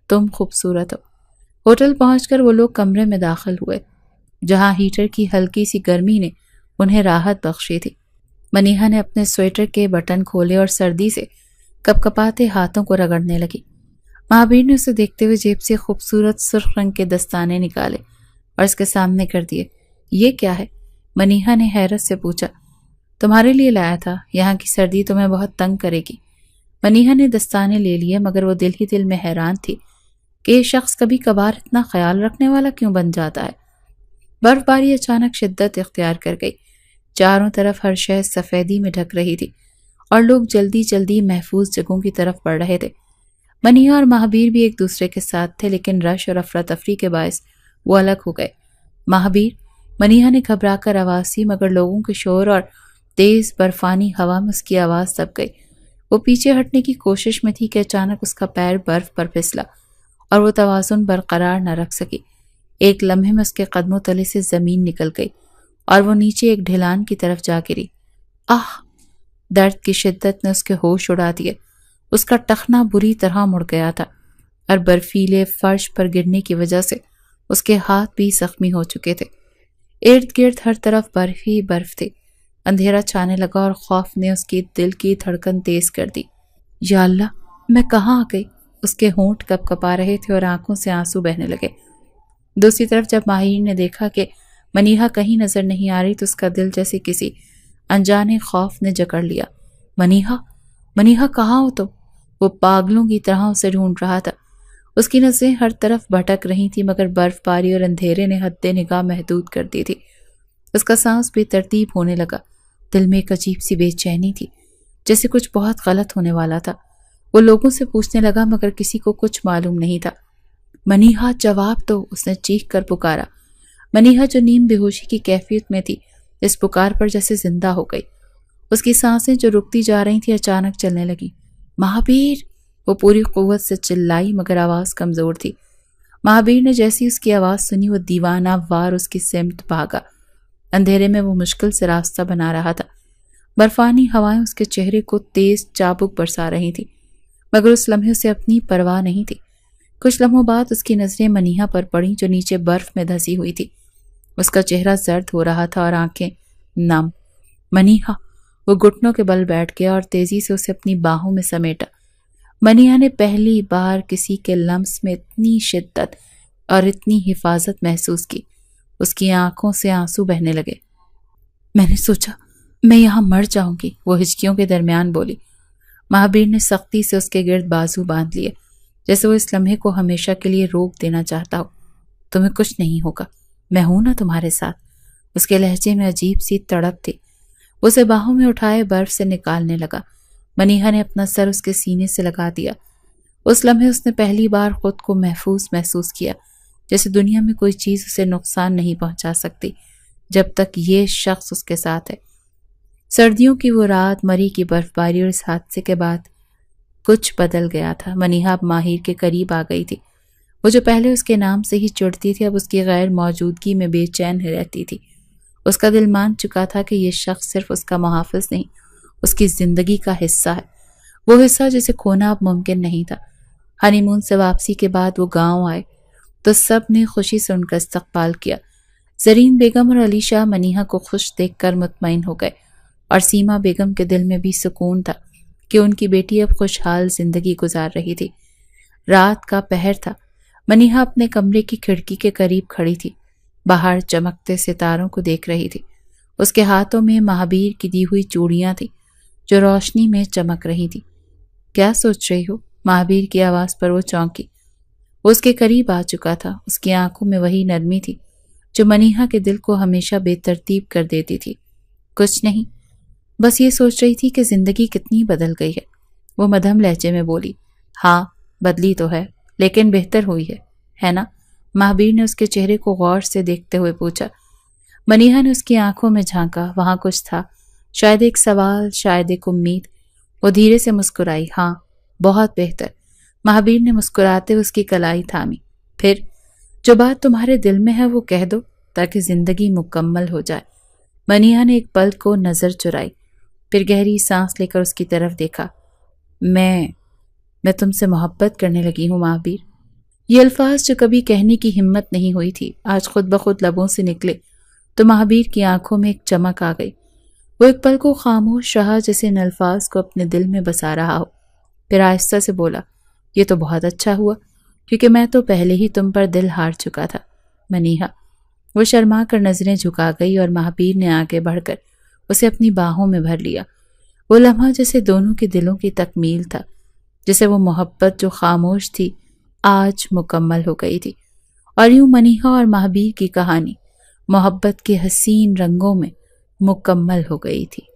تم خوبصورت ہو۔ ہوٹل پہنچ کر وہ لوگ کمرے میں داخل ہوئے جہاں ہیٹر کی ہلکی سی گرمی نے انہیں راحت بخشی تھی۔ منیہا نے اپنے سویٹر کے بٹن کھولے اور سردی سے کپکپاتے ہاتھوں کو رگڑنے لگی۔ مہابیر نے اسے دیکھتے ہوئے جیب سے خوبصورت سرخ رنگ کے دستانے نکالے اور اس کے سامنے کر دیے۔ یہ کیا ہے؟ منیہا نے حیرت سے پوچھا۔ تمہارے لیے لایا تھا، یہاں کی سردی تمہیں بہت تنگ کرے گی۔ منیہا نے دستانے لے لیے مگر وہ دل ہی دل میں حیران تھی کہ یہ شخص کبھی کبھار اتنا خیال رکھنے والا کیوں بن جاتا ہے۔ برف باری اچانک شدت اختیار کر گئی، چاروں طرف ہر شے سفیدی میں ڈھک رہی تھی اور لوگ جلدی جلدی محفوظ جگہوں کی طرف بڑھ رہے تھے۔ منیہا اور مہابیر بھی ایک دوسرے کے ساتھ تھے لیکن رش اور افراتفری کے باعث وہ الگ ہو گئے۔ مہابیر، منیہا نے گھبرا کر آواز دی مگر لوگوں کے شور اور تیز برفانی ہوا میں اس کی آواز دب گئی۔ وہ پیچھے ہٹنے کی کوشش میں تھی کہ اچانک اس کا پیر برف پر پھسلا اور وہ توازن برقرار نہ رکھ سکی۔ ایک لمحے میں اس کے قدموں تلے سے زمین نکل گئی اور وہ نیچے ایک ڈھلان کی طرف جا گری۔ آہ! درد کی شدت نے اس کے ہوش اڑا دیے۔ اس کا ٹخنا بری طرح مڑ گیا تھا اور برفیلے فرش پر گرنے کی وجہ سے اس کے ہاتھ بھی زخمی ہو چکے تھے۔ ارد گرد ہر طرف برف ہی برف تھی۔ اندھیرا چھانے لگا اور خوف نے اس کی دل کی دھڑکن تیز کر دی۔ یا اللہ، میں کہاں آ گئی؟ اس کے ہونٹ کپ کپا رہے تھے اور آنکھوں سے آنسو بہنے لگے۔ دوسری طرف جب ماہر نے دیکھا کہ منیہا کہیں نظر نہیں آ رہی تو اس کا دل جیسے کسی انجانے خوف نے جکڑ لیا۔ منیہا، منیہا کہاں ہو تم؟ وہ پاگلوں کی طرح اسے ڈھونڈ رہا تھا۔ اس کی نظریں ہر طرف بھٹک رہی تھی مگر برف باری اور اندھیرے نے حد نگاہ محدود کر دی تھی۔ اس کا سانس بے ترتیب ہونے لگا۔ دل میں ایک عجیب سی بے چینی تھی، جیسے کچھ بہت غلط ہونے والا تھا۔ وہ لوگوں سے پوچھنے لگا مگر کسی کو کچھ معلوم نہیں تھا۔ منیہا، جواب دو، اس نے چیخ کر پکارا۔ منیہا جو نیم بے ہوشی کی کیفیت میں تھی، اس پکار پر جیسے زندہ ہو گئی۔ اس کی سانسیں جو رکتی جا رہی تھی اچانک چلنے لگی۔ مہابیر! وہ پوری قوت سے چلائی مگر آواز کمزور تھی۔ مہابیر نے جیسی اس کی آواز سنی وہ دیوانہ وار اس کی سمت بھاگا۔ اندھیرے میں وہ مشکل سے راستہ بنا رہا تھا۔ برفانی ہوائیں اس کے چہرے کو تیز چابک برسا رہی تھی مگر اس لمحے اسے اپنی پرواہ نہیں تھی۔ کچھ لمحوں بعد اس کی نظریں منیہا پر پڑیں جو نیچے برف میں دھسی ہوئی تھی۔ اس کا چہرہ زرد ہو رہا تھا اور آنکھیں نم۔ منیہا! وہ گھٹنوں کے بل بیٹھ گیا اور تیزی سے اسے اپنی باہوں میں سمیٹا۔ منیہا نے پہلی بار کسی کے لمس میں اتنی شدت اور اتنی حفاظت محسوس کی۔ اس کی آنکھوں سے آنسو بہنے لگے۔ میں نے سوچا میں یہاں مر جاؤں گی، وہ ہچکیوں کے درمیان بولی۔ مہابیر نے سختی سے اس کے گرد بازو باندھ لیے جیسے وہ اس لمحے کو ہمیشہ کے لیے روک دینا چاہتا ہو۔ تمہیں کچھ نہیں ہوگا، میں ہوں نا تمہارے ساتھ۔ اس کے لہجے میں عجیب سی تڑپ تھی۔ اسے باہوں میں اٹھائے برف سے نکالنے لگا۔ منیہا نے اپنا سر اس کے سینے سے لگا دیا۔ اس لمحے اس نے پہلی بار خود کو محفوظ محسوس کیا، جیسے دنیا میں کوئی چیز اسے نقصان نہیں پہنچا سکتی جب تک یہ شخص اس کے ساتھ ہے۔ سردیوں کی وہ رات، مری کی برف باری اور اس حادثے کے بعد کچھ بدل گیا تھا۔ منیہا اب ماہر کے قریب آ گئی تھی۔ وہ جو پہلے اس کے نام سے ہی چڑھتی تھی اب اس کی غیر موجودگی میں بے چین رہتی تھی۔ اس کا دل مان چکا تھا کہ یہ شخص صرف اس کا محافظ نہیں، اس کی زندگی کا حصہ ہے، وہ حصہ جسے کھونا اب ممکن نہیں تھا۔ ہنی مون سے واپسی کے بعد وہ گاؤں آئے تو سب نے خوشی سے ان کا استقبال کیا۔ زرین بیگم اور علی شاہ منیہا کو خوش دیکھ کر مطمئن ہو گئے اور سیما بیگم کے دل میں بھی سکون تھا کہ ان کی بیٹی اب خوشحال زندگی گزار رہی تھی۔ رات کا پہر تھا۔ منیہا اپنے کمرے کی کھڑکی کے قریب کھڑی تھی، باہر چمکتے ستاروں کو دیکھ رہی تھی۔ اس کے ہاتھوں میں مہابیر کی دی ہوئی چوڑیاں تھیں جو روشنی میں چمک رہی تھی۔ کیا سوچ رہی ہو؟ مہابیر کی آواز پر وہ چونکی۔ وہ اس کے قریب آ چکا تھا۔ اس کی آنکھوں میں وہی نرمی تھی جو منیہا کے دل کو ہمیشہ بے ترتیب کر دیتی تھی۔ کچھ نہیں، بس یہ سوچ رہی تھی کہ زندگی کتنی بدل گئی ہے، وہ مدھم لہجے میں بولی۔ ہاں، بدلی تو ہے لیکن بہتر ہوئی ہے نا؟ مہابیر نے اس کے چہرے کو غور سے دیکھتے ہوئے پوچھا۔ منیہا نے اس کی آنکھوں میں جھانکا۔ وہاں کچھ تھا، شاید ایک سوال، شاید ایک امید۔ وہ دھیرے سے مسکرائی۔ ہاں، بہت بہتر۔ مہابیر نے مسکراتے ہوئے اس کی کلائی تھامی۔ پھر جو بات تمہارے دل میں ہے وہ کہہ دو تاکہ زندگی مکمل ہو جائے۔ منیہا نے ایک پل کو نظر چرائی، پھر گہری سانس لے کر اس کی طرف دیکھا۔ میں تم سے محبت کرنے لگی ہوں مہابیر۔ یہ الفاظ جو کبھی کہنے کی ہمت نہیں ہوئی تھی آج خود بخود لبوں سے نکلے تو مہابیر کی آنکھوں میں ایک چمک آ گئی۔ وہ ایک پل کو خاموش رہا جیسے ان الفاظ کو اپنے دل میں بسا رہا ہو، پھر آہستہ سے بولا، یہ تو بہت اچھا ہوا کیونکہ میں تو پہلے ہی تم پر دل ہار چکا تھا منیہا۔ وہ شرما کر نظریں جھکا گئی اور مہابیر نے آگے بڑھ کر اسے اپنی باہوں میں بھر لیا۔ وہ لمحہ جیسے دونوں کے دلوں کی تکمیل تھا، جیسے وہ محبت جو خاموش تھی آج مکمل ہو گئی تھی۔ اور یوں منیہا اور مہابیر کی کہانی محبت کے حسین رنگوں میں مکمل ہو گئی تھی۔